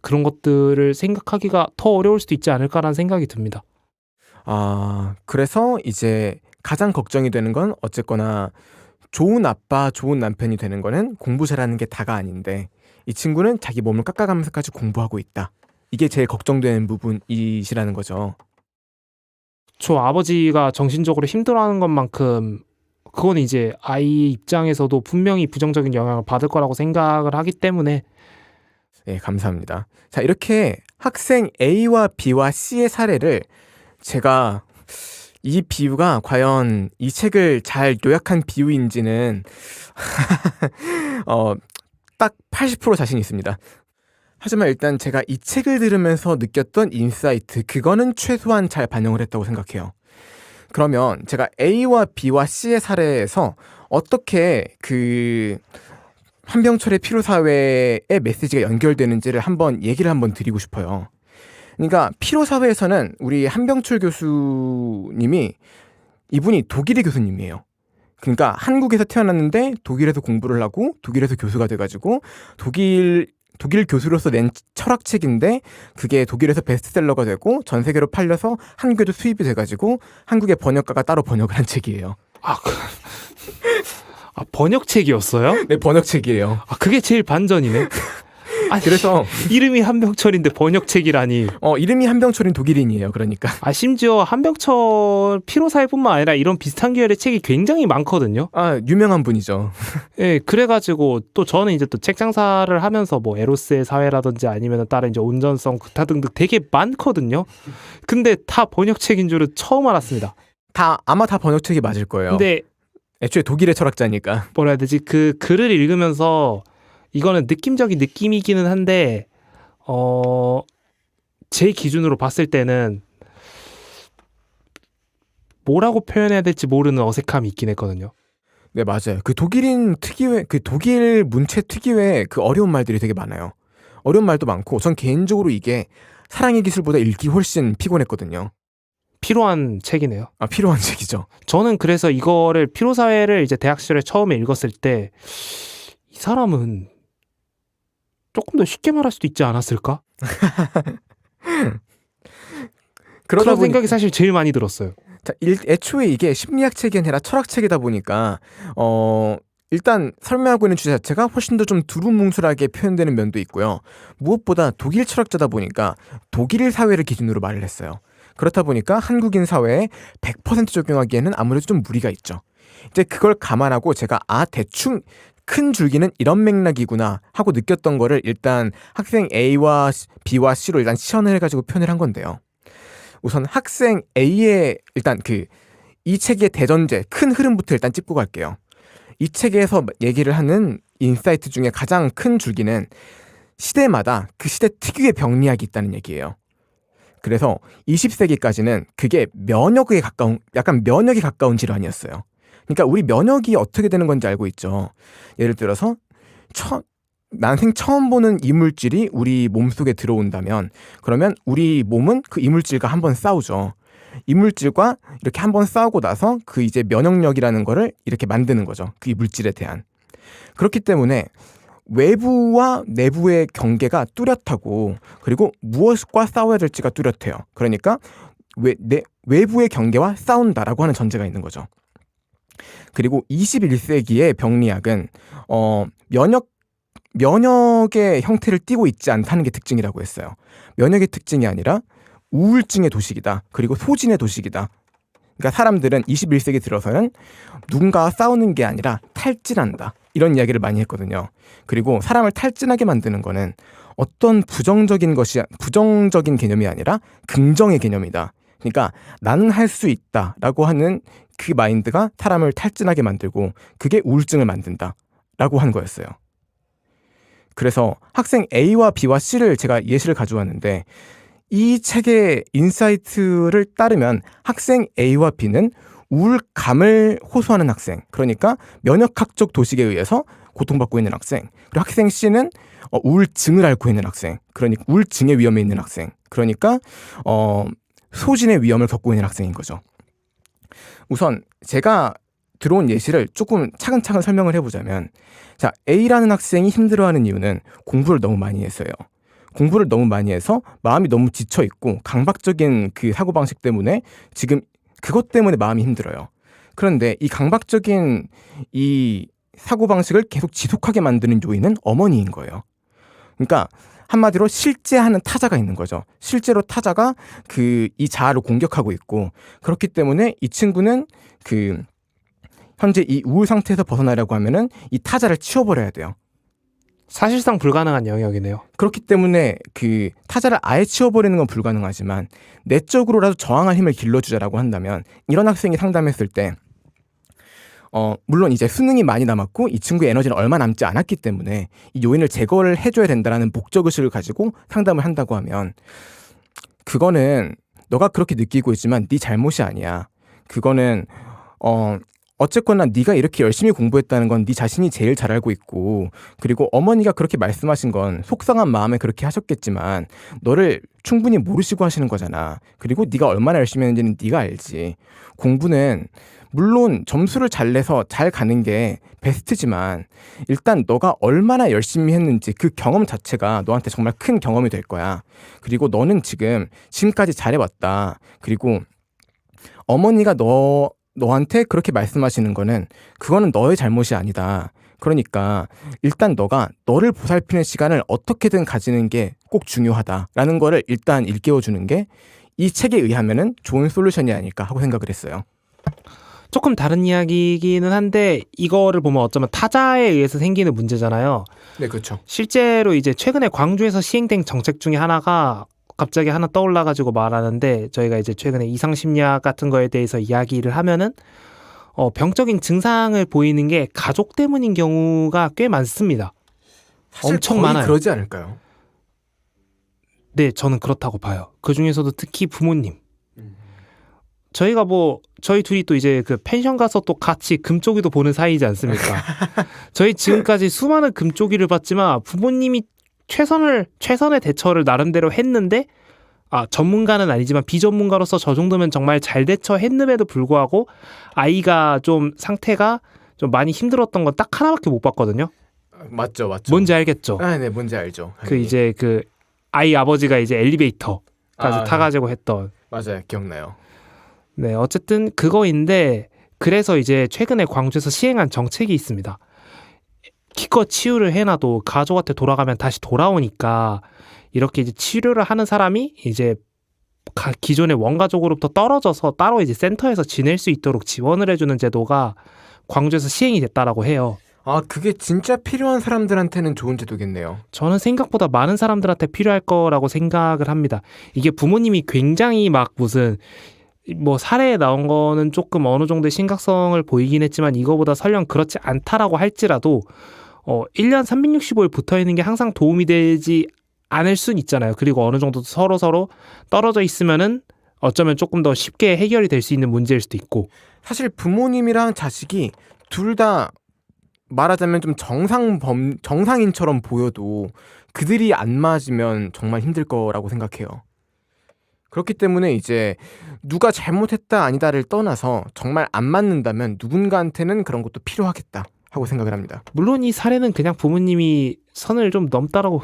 그런 것들을 생각하기가 더 어려울 수도 있지 않을까라는 생각이 듭니다. 아, 그래서 이제 가장 걱정이 되는 건 어쨌거나 좋은 아빠, 좋은 남편이 되는 거는 공부 잘하는 게 다가 아닌데 이 친구는 자기 몸을 깎아가면서까지 공부하고 있다. 이게 제일 걱정되는 부분이시라는 거죠. 저 아버지가 정신적으로 힘들어하는 것만큼 그건 이제 아이 입장에서도 분명히 부정적인 영향을 받을 거라고 생각을 하기 때문에 네, 감사합니다. 자, 이렇게 학생 A와 B와 C의 사례를 제가 이 비유가 과연 이 책을 잘 요약한 비유인지는 딱 80% 자신 있습니다. 하지만 일단 제가 이 책을 들으면서 느꼈던 인사이트 그거는 최소한 잘 반영을 했다고 생각해요. 그러면 제가 A와 B와 C의 사례에서 어떻게 그 한병철의 피로사회의 메시지가 연결되는지를 얘기를 한번 드리고 싶어요. 그러니까 피로사회에서는 우리 한병철 교수님이 이분이 독일의 교수님이에요. 그러니까 한국에서 태어났는데 독일에서 공부를 하고 독일에서 교수가 돼가지고 독일 교수로서 낸 철학책인데 그게 독일에서 베스트셀러가 되고 전 세계로 팔려서 한국에도 수입이 돼가지고 한국의 번역가가 따로 번역을 한 책이에요. 번역책이었어요? 네, 번역책이에요. 그게 제일 반전이네. 그래서 이름이 한병철인데 번역책이라니. 이름이 한병철인 독일인이에요. 그러니까. 심지어 한병철 피로사회뿐만 아니라 이런 비슷한 계열의 책이 굉장히 많거든요. 유명한 분이죠. 예, 그래가지고 또 저는 이제 또 책 장사를 하면서 뭐 에로스의 사회라든지 아니면 다른 이제 온전성 기타 등등 되게 많거든요. 근데 다 번역책인 줄은 처음 알았습니다. 아마 다 번역책이 맞을 거예요. 근데 애초에 독일의 철학자니까. 뭐라 해야 되지? 그 글을 읽으면서 이거는 느낌적인 느낌이기는 한데 제 기준으로 봤을 때는 뭐라고 표현해야 될지 모르는 어색함이 있긴 했거든요. 네, 맞아요. 그 독일인 특유의 그 독일 문체 특유의 그 어려운 말들이 되게 많아요. 어려운 말도 많고 전 개인적으로 이게 사랑의 기술보다 읽기 훨씬 피곤했거든요. 필요한 책이네요. 필요한 책이죠. 저는 그래서 이거를 피로사회를 이제 대학 시절에 처음에 읽었을 때 이 사람은 조금 더 쉽게 말할 수도 있지 않았을까? 그런 생각이 사실 제일 많이 들었어요. 자, 애초에 이게 심리학 책이 아니라 철학 책이다 보니까 일단 설명하고 있는 주제 자체가 훨씬 더 좀 두루뭉술하게 표현되는 면도 있고요. 무엇보다 독일 철학자다 보니까 독일 사회를 기준으로 말을 했어요. 그렇다 보니까 한국인 사회에 100% 적용하기에는 아무래도 좀 무리가 있죠. 이제 그걸 감안하고 제가 대충 큰 줄기는 이런 맥락이구나 하고 느꼈던 거를 일단 학생 A와 B와 C로 일단 시연을 해가지고 표현을 한 건데요. 우선 학생 A의 일단 이 책의 대전제 큰 흐름부터 일단 짚고 갈게요. 이 책에서 얘기를 하는 인사이트 중에 가장 큰 줄기는 시대마다 그 시대 특유의 병리학이 있다는 얘기예요. 그래서 20세기까지는 그게 약간 면역에 가까운 질환이었어요. 그러니까 우리 면역이 어떻게 되는 건지 알고 있죠. 예를 들어서 난생 처음 보는 이물질이 우리 몸속에 들어온다면 그러면 우리 몸은 그 이물질과 한번 싸우죠. 이물질과 이렇게 한번 싸우고 나서 그 이제 면역력이라는 거를 이렇게 만드는 거죠. 그 이물질에 대한. 그렇기 때문에 외부와 내부의 경계가 뚜렷하고 그리고 무엇과 싸워야 될지가 뚜렷해요. 그러니까 외부의 경계와 싸운다라고 하는 전제가 있는 거죠. 그리고 21세기의 병리학은 면역의 형태를 띠고 있지 않다는 게 특징이라고 했어요. 면역의 특징이 아니라 우울증의 도식이다. 그리고 소진의 도식이다. 그러니까 사람들은 21세기 들어서는 누군가와 싸우는 게 아니라 탈진한다. 이런 이야기를 많이 했거든요. 그리고 사람을 탈진하게 만드는 거는 어떤 부정적인 개념이 아니라 긍정의 개념이다. 그러니까 나는 할 수 있다라고 하는 그 마인드가 사람을 탈진하게 만들고 그게 우울증을 만든다라고 한 거였어요. 그래서 학생 A와 B와 C를 제가 예시를 가져왔는데 이 책의 인사이트를 따르면 학생 A와 B는 우울감을 호소하는 학생, 그러니까 면역학적 도식에 의해서 고통받고 있는 학생, 그리고 학생 C는 우울증을 앓고 있는 학생, 그러니까 우울증의 위험에 있는 학생, 그러니까 소진의 위험을 겪고 있는 학생인 거죠. 우선 제가 들어온 예시를 조금 차근차근 설명을 해보자면, 자, A라는 학생이 힘들어하는 이유는 공부를 너무 많이 해서요. 공부를 너무 많이 해서 마음이 너무 지쳐있고 강박적인 그 사고방식 때문에 지금 그것 때문에 마음이 힘들어요. 그런데 이 강박적인 이 사고방식을 계속 지속하게 만드는 요인은 어머니인 거예요. 그러니까 한마디로 실제하는 타자가 있는 거죠. 실제로 타자가 이 자아를 공격하고 있고, 그렇기 때문에 이 친구는 현재 이 우울 상태에서 벗어나려고 하면은 이 타자를 치워버려야 돼요. 사실상 불가능한 영역이네요. 그렇기 때문에 타자를 아예 치워버리는 건 불가능하지만 내적으로라도 저항할 힘을 길러주자라고 한다면, 이런 학생이 상담했을 때 물론 이제 수능이 많이 남았고 이 친구의 에너지는 얼마 남지 않았기 때문에 이 요인을 제거를 해줘야 된다라는 목적의식을 가지고 상담을 한다고 하면, 그거는 너가 그렇게 느끼고 있지만 네 잘못이 아니야. 그거는 어쨌거나 네가 이렇게 열심히 공부했다는 건 네 자신이 제일 잘 알고 있고, 그리고 어머니가 그렇게 말씀하신 건 속상한 마음에 그렇게 하셨겠지만 너를 충분히 모르시고 하시는 거잖아. 그리고 네가 얼마나 열심히 했는지는 네가 알지. 공부는 물론 점수를 잘 내서 잘 가는 게 베스트지만 일단 너가 얼마나 열심히 했는지 그 경험 자체가 너한테 정말 큰 경험이 될 거야. 그리고 너는 지금까지 잘해왔다. 그리고 어머니가 너한테 그렇게 말씀하시는 거는 그거는 너의 잘못이 아니다. 그러니까 일단 너가 너를 보살피는 시간을 어떻게든 가지는 게 꼭 중요하다라는 거를 일단 일깨워주는 게 이 책에 의하면은 좋은 솔루션이 아닐까 하고 생각을 했어요. 조금 다른 이야기이기는 한데 이거를 보면 어쩌면 타자에 의해서 생기는 문제잖아요. 네, 그렇죠. 실제로 이제 최근에 광주에서 시행된 정책 중에 하나가 갑자기 하나 떠올라가지고 말하는데, 저희가 이제 최근에 이상심리학 같은 거에 대해서 이야기를 하면은 병적인 증상을 보이는 게 가족 때문인 경우가 꽤 많습니다. 사실 엄청 거의 많아요. 그러지 않을까요? 네, 저는 그렇다고 봐요. 그 중에서도 특히 부모님. 저희가 저희 둘이 또 이제 그 펜션 가서 또 같이 금쪽이도 보는 사이지 않습니까? 저희 지금까지 수많은 금쪽이를 봤지만 부모님이 최선의 대처를 나름대로 했는데, 전문가는 아니지만 비전문가로서 저 정도면 정말 잘 대처했음에도 불구하고 아이가 좀 상태가 좀 많이 힘들었던 건 딱 하나밖에 못 봤거든요. 맞죠. 뭔지 알겠죠? 네, 뭔지 알죠. 그 이제 그 아이 아버지가 이제 엘리베이터까지 타가지고 했던. 맞아요, 기억나요. 네, 어쨌든 그거인데, 그래서 이제 최근에 광주에서 시행한 정책이 있습니다. 기껏 치유를 해놔도 가족한테 돌아가면 다시 돌아오니까 이렇게 이제 치료를 하는 사람이 이제 기존의 원가족으로부터 떨어져서 따로 이제 센터에서 지낼 수 있도록 지원을 해주는 제도가 광주에서 시행이 됐다라고 해요. 그게 진짜 필요한 사람들한테는 좋은 제도겠네요. 저는 생각보다 많은 사람들한테 필요할 거라고 생각을 합니다. 이게 부모님이 굉장히 막 무슨 사례에 나온 거는 조금 어느 정도의 심각성을 보이긴 했지만 이거보다 설령 그렇지 않다라고 할지라도 1년 365일 붙어 있는 게 항상 도움이 되지 않을 순 있잖아요. 그리고 어느 정도 서로 떨어져 있으면은 어쩌면 조금 더 쉽게 해결이 될 수 있는 문제일 수도 있고. 사실 부모님이랑 자식이 둘 다 말하자면 좀 정상인처럼 보여도 그들이 안 맞으면 정말 힘들 거라고 생각해요. 그렇기 때문에 이제 누가 잘못했다 아니다를 떠나서 정말 안 맞는다면 누군가한테는 그런 것도 필요하겠다 하고 생각을 합니다. 물론 이 사례는 그냥 부모님이 선을 좀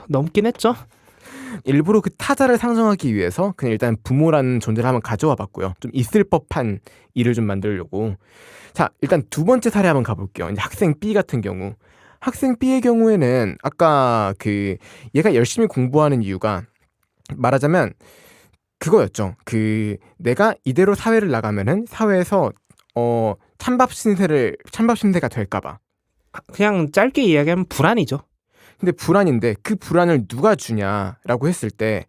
넘긴 했죠. 일부러 그 타자를 상정하기 위해서 그냥 일단 부모라는 존재를 한번 가져와 봤고요. 좀 있을 법한 일을 좀 만들려고. 자, 일단 두 번째 사례 한번 가볼게요. 이제 학생 B 같은 경우. 학생 B의 경우에는 아까 얘가 열심히 공부하는 이유가 말하자면 그거였죠. 내가 이대로 사회를 나가면은 사회에서 찬밥 신세가 될까봐. 그냥 짧게 이야기하면 불안이죠. 근데 불안인데 그 불안을 누가 주냐라고 했을 때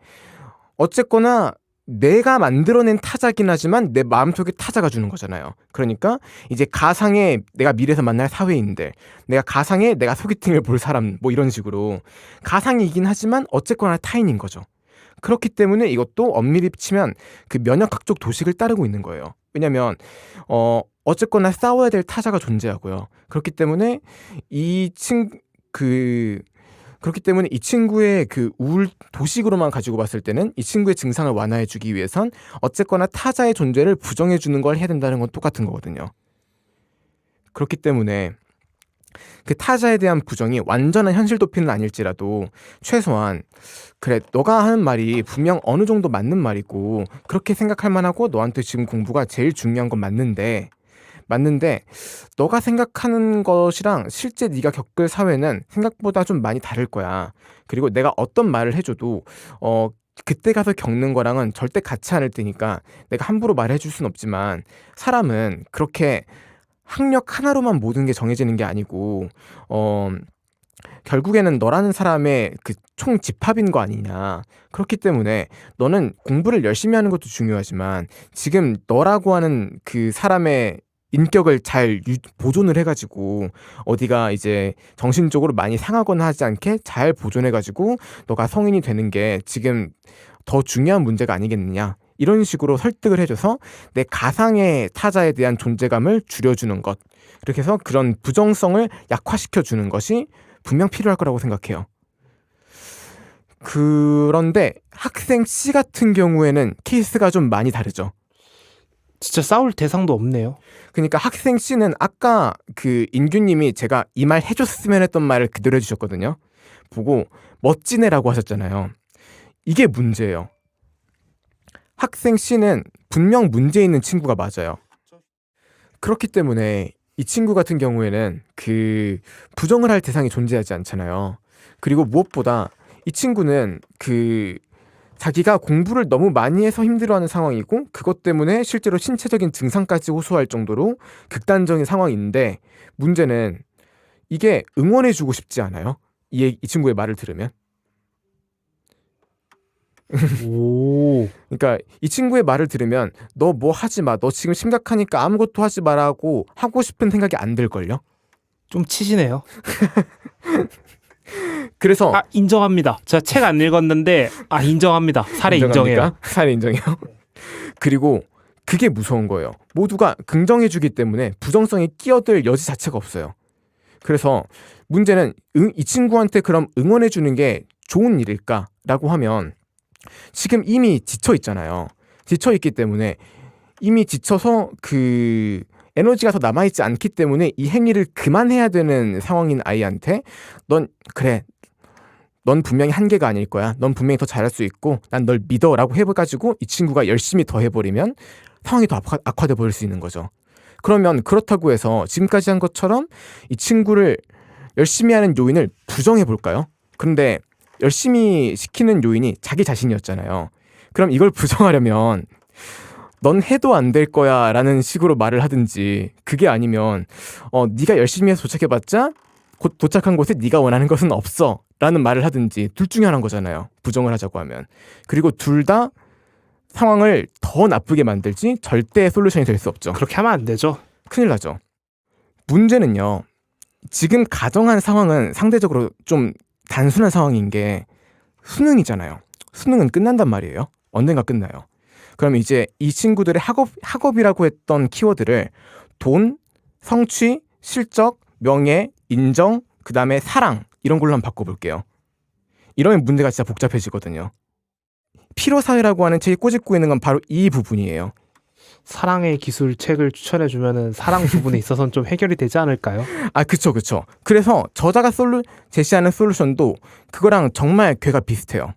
어쨌거나 내가 만들어낸 타자긴 하지만 내 마음속에 타자가 주는 거잖아요. 그러니까 이제 가상의 내가 미래에서 만날 사회인들, 내가 가상의 내가 소개팅을 볼 사람 뭐 이런 식으로 가상이긴 하지만 어쨌거나 타인인 거죠. 그렇기 때문에 이것도 엄밀히 치면 그 면역학적 도식을 따르고 있는 거예요. 왜냐면 어쨌거나 싸워야 될 타자가 존재하고요. 그렇기 때문에 이 친구의 그 우울 도식으로만 가지고 봤을 때는 이 친구의 증상을 완화해주기 위해선 어쨌거나 타자의 존재를 부정해주는 걸 해야 된다는 건 똑같은 거거든요. 그렇기 때문에 그 타자에 대한 부정이 완전한 현실 도피는 아닐지라도 최소한 그래 너가 하는 말이 분명 어느 정도 맞는 말이고 그렇게 생각할 만하고 너한테 지금 공부가 제일 중요한 건 맞는데 너가 생각하는 것이랑 실제 네가 겪을 사회는 생각보다 좀 많이 다를 거야. 그리고 내가 어떤 말을 해줘도 그때 가서 겪는 거랑은 절대 같지 않을 테니까 내가 함부로 말해줄 순 없지만 사람은 그렇게 학력 하나로만 모든 게 정해지는 게 아니고 결국에는 너라는 사람의 그 총 집합인 거 아니냐. 그렇기 때문에 너는 공부를 열심히 하는 것도 중요하지만 지금 너라고 하는 그 사람의 인격을 잘 보존을 해가지고 어디가 이제 정신적으로 많이 상하거나 하지 않게 잘 보존해가지고 너가 성인이 되는 게 지금 더 중요한 문제가 아니겠느냐. 이런 식으로 설득을 해줘서 내 가상의 타자에 대한 존재감을 줄여주는 것. 그렇게 해서 그런 부정성을 약화시켜주는 것이 분명 필요할 거라고 생각해요. 그런데 학생 C 같은 경우에는 케이스가 좀 많이 다르죠. 진짜 싸울 대상도 없네요. 그러니까 학생 C는 아까 그 인규님이 제가 이 말 해줬으면 했던 말을 그대로 해주셨거든요. 보고 멋지네라고 하셨잖아요. 이게 문제예요. 학생 C는 분명 문제 있는 친구가 맞아요. 그렇기 때문에 이 친구 같은 경우에는 그 부정을 할 대상이 존재하지 않잖아요. 그리고 무엇보다 이 친구는 그 자기가 공부를 너무 많이 해서 힘들어하는 상황이고 그것 때문에 실제로 신체적인 증상까지 호소할 정도로 극단적인 상황인데 문제는 이게 응원해주고 싶지 않아요? 이 친구의 말을 들으면. 오. 그러니까 이 친구의 말을 들으면 너 뭐 하지 마. 너 지금 심각하니까 아무것도 하지 마라고 하고 싶은 생각이 안 들걸요? 좀 치시네요. 그래서 인정합니다. 제가 책 안 읽었는데 인정합니다. 사례 인정해요. 사례 인정해요. 그리고 그게 무서운 거예요. 모두가 긍정해주기 때문에 부정성이 끼어들 여지 자체가 없어요. 그래서 문제는 이 친구한테 그럼 응원해주는 게 좋은 일일까라고 하면 지금 이미 지쳐 있잖아요. 지쳐 있기 때문에 이미 지쳐서 그 에너지가 더 남아있지 않기 때문에 이 행위를 그만해야 되는 상황인 아이한테 넌 분명히 한계가 아닐 거야. 넌 분명히 더 잘할 수 있고 난 널 믿어라고 해가지고 이 친구가 열심히 더 해버리면 상황이 더 악화돼 버릴 수 있는 거죠. 그러면 그렇다고 해서 지금까지 한 것처럼 이 친구를 열심히 하는 요인을 부정해 볼까요? 그런데 열심히 시키는 요인이 자기 자신이었잖아요. 그럼 이걸 부정하려면 넌 해도 안 될 거야 라는 식으로 말을 하든지 그게 아니면 네가 열심히 해서 도착해봤자 곧 도착한 곳에 네가 원하는 것은 없어 라는 말을 하든지 둘 중에 하나인 거잖아요. 부정을 하자고 하면. 그리고 둘 다 상황을 더 나쁘게 만들지 절대 솔루션이 될 수 없죠. 그렇게 하면 안 되죠. 큰일 나죠. 문제는요. 지금 가정한 상황은 상대적으로 좀 단순한 상황인 게 수능이잖아요. 수능은 끝난단 말이에요. 언젠가 끝나요. 그럼 이제 이 친구들의 학업이라고 했던 키워드를 돈, 성취, 실적, 명예, 인정, 그 다음에 사랑 이런 걸로 한번 바꿔볼게요. 이러면 문제가 진짜 복잡해지거든요. 피로사회라고 하는 책이 꼬집고 있는 건 바로 이 부분이에요. 사랑의 기술 책을 추천해주면은 사랑 부분에 있어서는 좀 해결이 되지 않을까요? 그쵸. 그래서 저자가 제시하는 솔루션도 그거랑 정말 괴가 비슷해요.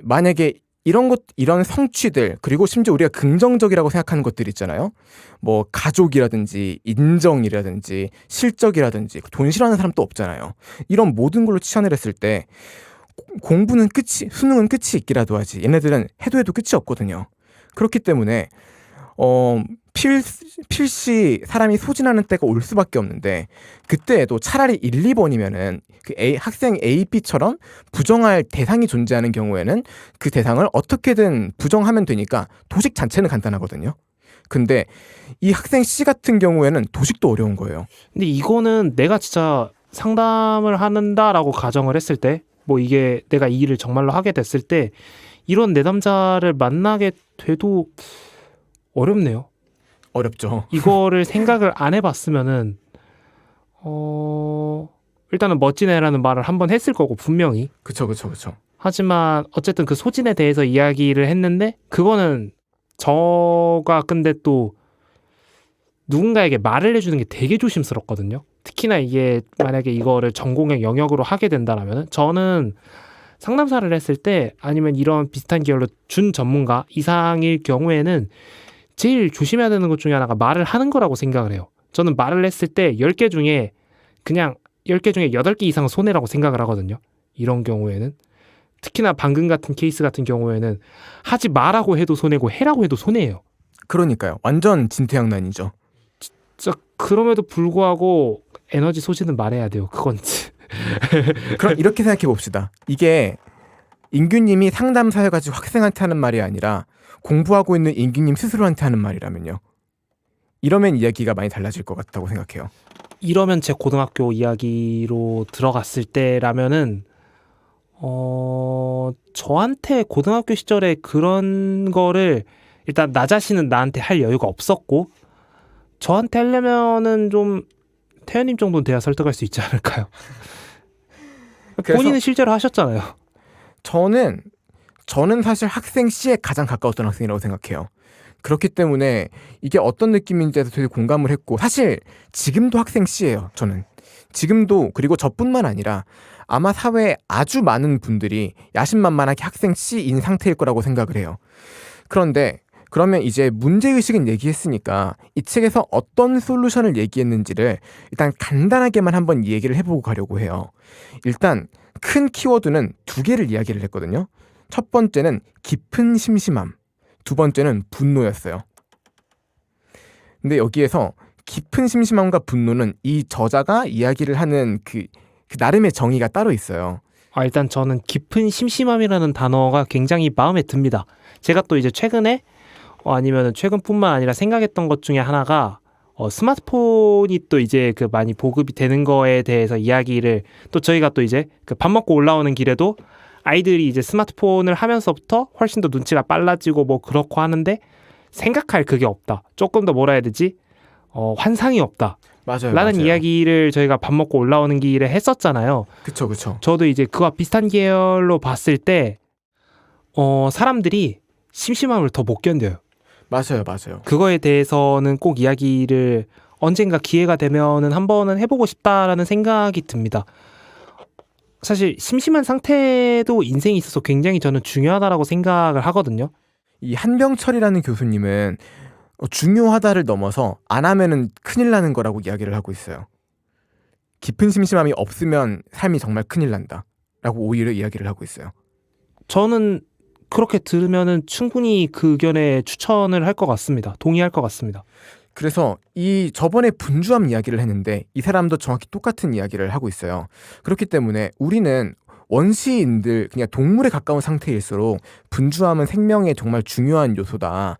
만약에 이런 성취들, 그리고 심지어 우리가 긍정적이라고 생각하는 것들 있잖아요. 뭐 가족이라든지 인정이라든지 실적이라든지 돈 싫어하는 사람 또 없잖아요. 이런 모든 걸로 치환을 했을 때 공부는 수능은 끝이 있기라도 하지. 얘네들은 해도 끝이 없거든요. 그렇기 때문에 필시 사람이 소진하는 때가 올 수밖에 없는데 그때에도 차라리 1, 2번이면은 그 학생 A, B처럼 부정할 대상이 존재하는 경우에는 그 대상을 어떻게든 부정하면 되니까 도식 자체는 간단하거든요. 근데 이 학생 C 같은 경우에는 도식도 어려운 거예요. 근데 이거는 내가 진짜 상담을 한다라고 가정을 했을 때 뭐 이게 내가 이 일을 정말로 하게 됐을 때 이런 내담자를 만나게 돼도 어렵네요. 어렵죠. 이거를 생각을 안 해봤으면은 일단은 멋지네라는 말을 한번 했을 거고 분명히. 그쵸. 하지만 어쨌든 그 소진에 대해서 이야기를 했는데 그거는 저가 근데 또 누군가에게 말을 해주는 게 되게 조심스럽거든요. 특히나 이게 만약에 이거를 전공의 영역으로 하게 된다라면 저는 상담사를 했을 때 아니면 이런 비슷한 계열로 준 전문가 이상일 경우에는 제일 조심해야 되는 것 중에 하나가 말을 하는 거라고 생각을 해요. 저는 말을 했을 때 10개 중에 그냥 10개 중에 8개 이상은 손해라고 생각을 하거든요. 이런 경우에는. 특히나 방금 같은 케이스 같은 경우에는 하지 마라고 해도 손해고 해라고 해도 손해예요. 그러니까요. 완전 진퇴양난이죠. 진짜 그럼에도 불구하고 에너지 소진은 말해야 돼요. 그건 그럼 이렇게 생각해 봅시다. 이게 인규님이 상담사여가지고 학생한테 하는 말이 아니라 공부하고 있는 인규님 스스로한테 하는 말이라면요. 이러면 이야기가 많이 달라질 것 같다고 생각해요. 이러면 제 고등학교 이야기로 들어갔을 때라면은 저한테 고등학교 시절에 그런 거를 일단 나 자신은 나한테 할 여유가 없었고 저한테 하려면은 좀 태연님 정도는 돼야 설득할 수 있지 않을까요? 그래서 본인은 실제로 하셨잖아요. 저는 사실 학생 C에 가장 가까웠던 학생이라고 생각해요. 그렇기 때문에 이게 어떤 느낌인지에서 되게 공감을 했고 사실 지금도 학생 C예요. 저는 지금도 그리고 저뿐만 아니라 아마 사회에 아주 많은 분들이 야심만만하게 학생 C인 상태일 거라고 생각을 해요. 그런데 그러면 이제 문제의식은 얘기했으니까 이 책에서 어떤 솔루션을 얘기했는지를 일단 간단하게만 한번 얘기를 해보고 가려고 해요. 일단 큰 키워드는 두 개를 이야기를 했거든요. 첫 번째는 깊은 심심함, 두 번째는 분노였어요. 근데 여기에서 깊은 심심함과 분노는 이 저자가 이야기를 하는 그 나름의 정의가 따로 있어요. 일단 저는 깊은 심심함이라는 단어가 굉장히 마음에 듭니다. 제가 또 이제 최근에 아니면 최근뿐만 아니라 생각했던 것 중에 하나가 스마트폰이 또 이제 그 많이 보급이 되는 거에 대해서 이야기를 또 저희가 또 이제 그 밥 먹고 올라오는 길에도 아이들이 이제 스마트폰을 하면서부터 훨씬 더 눈치가 빨라지고 뭐 그렇고 하는데 생각할 그게 없다. 조금 더 뭐라 해야 되지? 환상이 없다. 맞아요. 라는 맞아요. 이야기를 저희가 밥 먹고 올라오는 길에 했었잖아요. 그쵸, 그쵸. 저도 이제 그와 비슷한 계열로 봤을 때 사람들이 심심함을 더 못 견뎌요. 맞아요, 맞아요. 그거에 대해서는 꼭 이야기를 언젠가 기회가 되면은 한 번은 해보고 싶다라는 생각이 듭니다. 사실 심심한 상태도 인생에 있어서 굉장히 저는 중요하다라고 생각을 하거든요. 이 한병철이라는 교수님은 중요하다를 넘어서 안 하면은 큰일 나는 거라고 이야기를 하고 있어요. 깊은 심심함이 없으면 삶이 정말 큰일 난다. 라고 오히려 이야기를 하고 있어요. 저는 그렇게 들으면은 충분히 그 의견에 추천을 할 것 같습니다. 동의할 것 같습니다. 그래서 이 저번에 분주함 이야기를 했는데 이 사람도 정확히 똑같은 이야기를 하고 있어요. 그렇기 때문에 우리는 원시인들 그냥 동물에 가까운 상태일수록 분주함은 생명에 정말 중요한 요소다.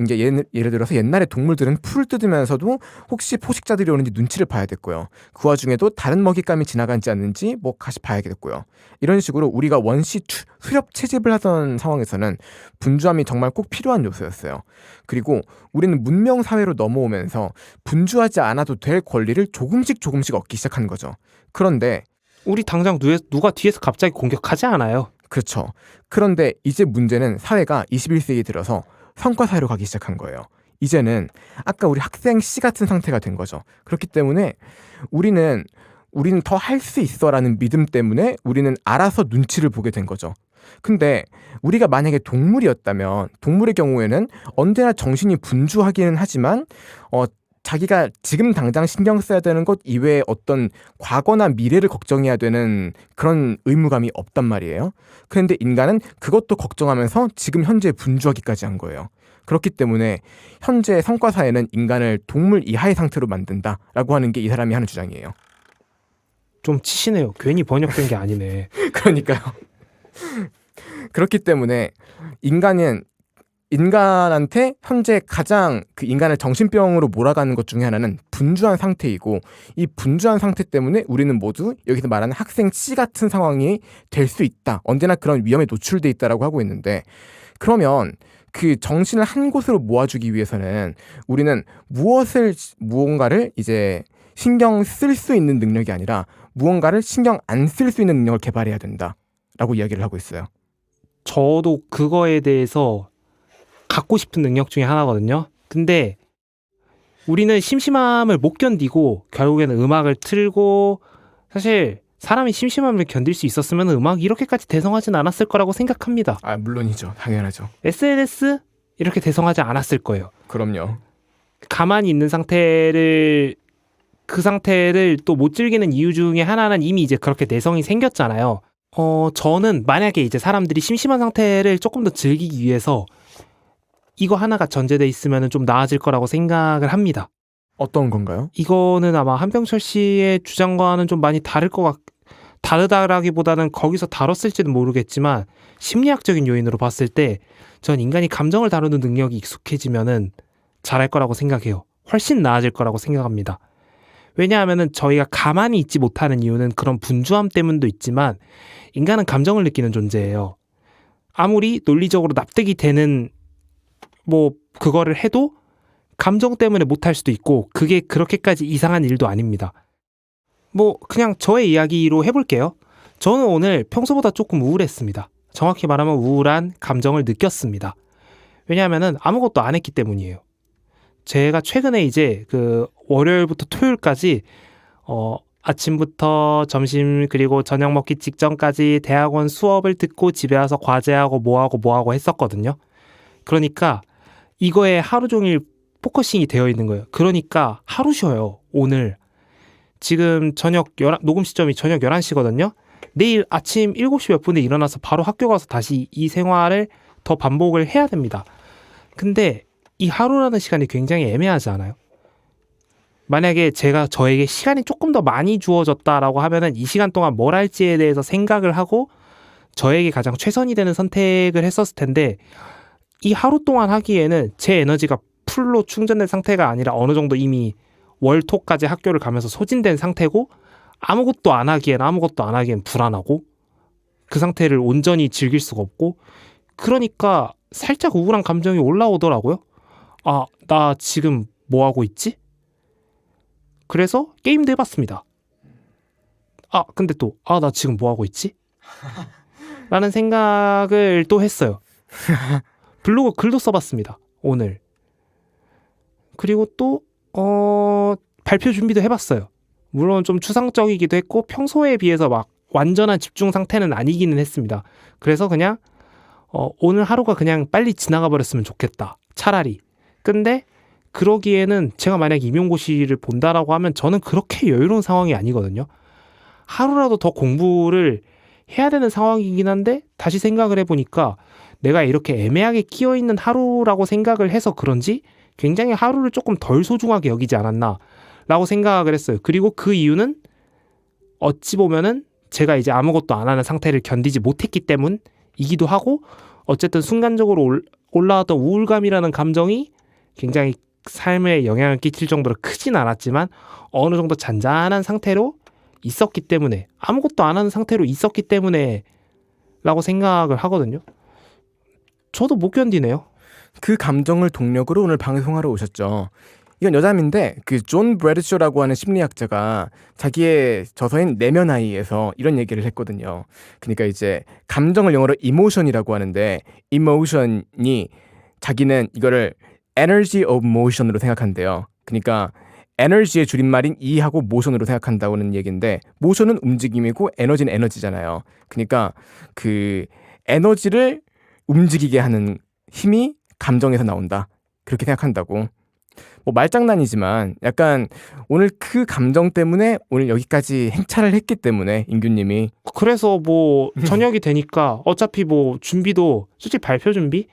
이제 예를 들어서 옛날에 동물들은 풀을 뜯으면서도 혹시 포식자들이 오는지 눈치를 봐야 됐고요. 그 와중에도 다른 먹잇감이 지나가지 않는지 뭐 다시 봐야겠고요. 이런 식으로 우리가 원시 수렵 채집을 하던 상황에서는 분주함이 정말 꼭 필요한 요소였어요. 그리고 우리는 문명 사회로 넘어오면서 분주하지 않아도 될 권리를 조금씩 얻기 시작한 거죠. 그런데 우리 당장 누가 뒤에서 갑자기 공격하지 않아요. 그렇죠. 그런데 이제 문제는 사회가 21세기에 들어서 성과 사회로 가기 시작한 거예요. 이제는 아까 우리 학생 C 같은 상태가 된 거죠. 그렇기 때문에 우리는 더 할 수 있어라는 믿음 때문에 우리는 알아서 눈치를 보게 된 거죠. 근데 우리가 만약에 동물이었다면 동물의 경우에는 언제나 정신이 분주하기는 하지만 자기가 지금 당장 신경 써야 되는 것 이외에 어떤 과거나 미래를 걱정해야 되는 그런 의무감이 없단 말이에요. 그런데 인간은 그것도 걱정하면서 지금 현재 분주하기까지 한 거예요. 그렇기 때문에 현재 성과사회는 인간을 동물 이하의 상태로 만든다라고 하는 게 이 사람이 하는 주장이에요. 좀 치시네요. 괜히 번역된 게 아니네. 그러니까요. 그렇기 때문에 인간한테 현재 가장 그 인간을 정신병으로 몰아가는 것 중에 하나는 분주한 상태이고 이 분주한 상태 때문에 우리는 모두 여기서 말하는 학생 C 같은 상황이 될 수 있다. 언제나 그런 위험에 노출돼 있다라고 하고 있는데 그러면 그 정신을 한 곳으로 모아주기 위해서는 우리는 무언가를 이제 신경 쓸 수 있는 능력이 아니라 무언가를 신경 안 쓸 수 있는 능력을 개발해야 된다라고 이야기를 하고 있어요. 저도 그거에 대해서 갖고 싶은 능력 중에 하나거든요. 근데 우리는 심심함을 못 견디고 결국에는 음악을 틀고 사실 사람이 심심함을 견딜 수 있었으면 음악이 이렇게까지 대성하진 않았을 거라고 생각합니다. 물론이죠. 당연하죠. SNS 이렇게 대성하지 않았을 거예요. 그럼요. 가만히 있는 상태를 또 못 즐기는 이유 중에 하나는 이미 이제 그렇게 내성이 생겼잖아요. 저는 만약에 이제 사람들이 심심한 상태를 조금 더 즐기기 위해서 이거 하나가 전제돼 있으면 좀 나아질 거라고 생각을 합니다. 어떤 건가요? 이거는 아마 한병철 씨의 주장과는 좀 많이 다르다라기보다는 거기서 다뤘을지는 모르겠지만 심리학적인 요인으로 봤을 때 전 인간이 감정을 다루는 능력이 익숙해지면은 잘할 거라고 생각해요. 훨씬 나아질 거라고 생각합니다. 왜냐하면은 저희가 가만히 있지 못하는 이유는 그런 분주함 때문도 있지만 인간은 감정을 느끼는 존재예요. 아무리 논리적으로 납득이 되는 뭐 그거를 해도 감정 때문에 못할 수도 있고 그게 그렇게까지 이상한 일도 아닙니다. 뭐 그냥 저의 이야기로 해볼게요. 저는 오늘 평소보다 조금 우울했습니다. 정확히 말하면 우울한 감정을 느꼈습니다. 왜냐하면은 아무것도 안 했기 때문이에요. 제가 최근에 이제 그 월요일부터 토요일까지 아침부터 점심 그리고 저녁 먹기 직전까지 대학원 수업을 듣고 집에 와서 과제하고 뭐하고 했었거든요. 그러니까 이거에 하루 종일 포커싱이 되어 있는 거예요. 그러니까 하루 쉬어요. 오늘 지금 녹음 시점이 저녁 11시거든요. 내일 아침 7시 몇 분에 일어나서 바로 학교 가서 다시 이 생활을 더 반복을 해야 됩니다. 근데 이 하루라는 시간이 굉장히 애매하지 않아요? 만약에 저에게 시간이 조금 더 많이 주어졌다라고 하면은 이 시간 동안 뭘 할지에 대해서 생각을 하고 저에게 가장 최선이 되는 선택을 했었을 텐데 이 하루 동안 하기에는 제 에너지가 풀로 충전된 상태가 아니라 어느 정도 이미 월, 토까지 학교를 가면서 소진된 상태고 아무것도 안 하기엔 불안하고 그 상태를 온전히 즐길 수가 없고 그러니까 살짝 우울한 감정이 올라오더라고요. 아, 나 지금 뭐 하고 있지? 그래서 게임도 해봤습니다. 아, 근데 또 나 지금 뭐 하고 있지? 라는 생각을 또 했어요. 블로그 글도 써봤습니다. 오늘. 그리고 또 발표 준비도 해봤어요. 물론 좀 추상적이기도 했고 평소에 비해서 막 완전한 집중 상태는 아니기는 했습니다. 그래서 그냥 오늘 하루가 그냥 빨리 지나가 버렸으면 좋겠다. 차라리. 근데 그러기에는 제가 만약 임용고시를 본다라고 하면 저는 그렇게 여유로운 상황이 아니거든요. 하루라도 더 공부를 해야 되는 상황이긴 한데 다시 생각을 해보니까 내가 이렇게 애매하게 끼어있는 하루라고 생각을 해서 그런지 굉장히 하루를 조금 덜 소중하게 여기지 않았나 라고 생각을 했어요. 그리고 그 이유는 어찌 보면은 제가 이제 아무것도 안 하는 상태를 견디지 못했기 때문이기도 하고 어쨌든 순간적으로 올라왔던 우울감이라는 감정이 굉장히 삶에 영향을 끼칠 정도로 크진 않았지만 어느 정도 잔잔한 상태로 있었기 때문에 아무것도 안 하는 상태로 있었기 때문에 라고 생각을 하거든요. 저도 못 견디네요. 그 감정을 동력으로 오늘 방송하러 오셨죠. 이건 여담인데 그 존 브래드쇼라고 하는 심리학자가 자기의 저서인 내면아이에서 이런 얘기를 했거든요. 그러니까 이제 감정을 영어로 이모션이라고 하는데 이모션이 자기는 이거를 energy of motion으로 생각한대요. 그러니까 에너지의 줄임말인 E하고 모션으로 생각한다고는 얘기인데 모션은 움직임이고 에너지는 에너지잖아요. 그러니까 그 에너지를 움직이게 하는 힘이 감정에서 나온다. 그렇게 생각한다고. 뭐 말장난이지만 약간 오늘 그 감정 때문에 오늘 여기까지 행차를 했기 때문에 인규님이 그래서 뭐 저녁이 되니까 어차피 뭐 준비도 솔직히 발표 준비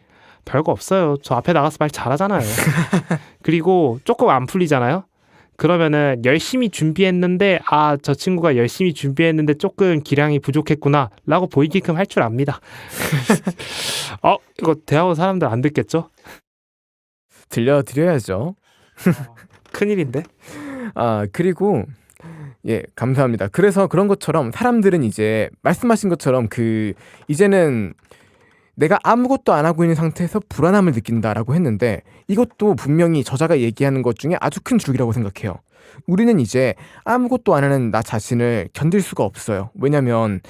별거 없어요. 저 앞에 나가서 말 잘하잖아요. 그리고 조금 안 풀리잖아요. 그러면은 열심히 준비했는데 저 친구가 열심히 준비했는데 조금 기량이 부족했구나 라고 보이게끔 할 줄 압니다. 이거 대학원 사람들 안 듣겠죠? 들려드려야죠. 큰일인데? 그리고 예, 감사합니다. 그래서 그런 것처럼 사람들은 이제 말씀하신 것처럼 이제는 내가 아무것도 안 하고 있는 상태에서 불안함을 느낀다라고 했는데 이것도 분명히 저자가 얘기하는 것 중에 아주 큰 줄기라고 생각해요. 우리는 이제 아무것도 안 하는 나 자신을 견딜 수가 없어요. 왜냐면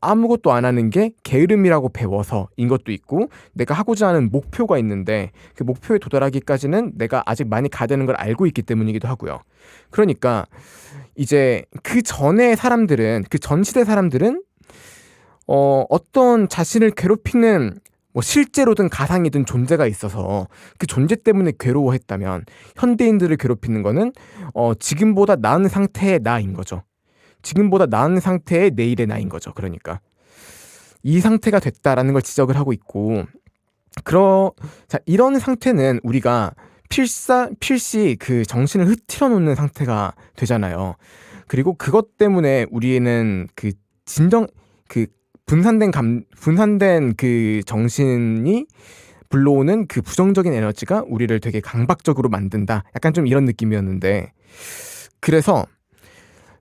아무것도 안 하는 게 게으름이라고 배워서인 것도 있고 내가 하고자 하는 목표가 있는데 그 목표에 도달하기까지는 내가 아직 많이 가야 되는 걸 알고 있기 때문이기도 하고요. 그러니까 이제 그 전의 사람들은 그 전 시대 사람들은 어떤 자신을 괴롭히는 뭐 실제로든 가상이든 존재가 있어서 그 존재 때문에 괴로워했다면 현대인들을 괴롭히는 거는 지금보다 나은 상태의 나인 거죠. 지금보다 나은 상태의 내일의 나인 거죠. 그러니까 이 상태가 됐다라는 걸 지적을 하고 있고 이런 상태는 우리가 필시 그 정신을 흐트러 놓는 상태가 되잖아요. 그리고 그것 때문에 우리는 그 분산된 그 정신이 불러오는 그 부정적인 에너지가 우리를 되게 강박적으로 만든다. 약간 좀 이런 느낌이었는데 그래서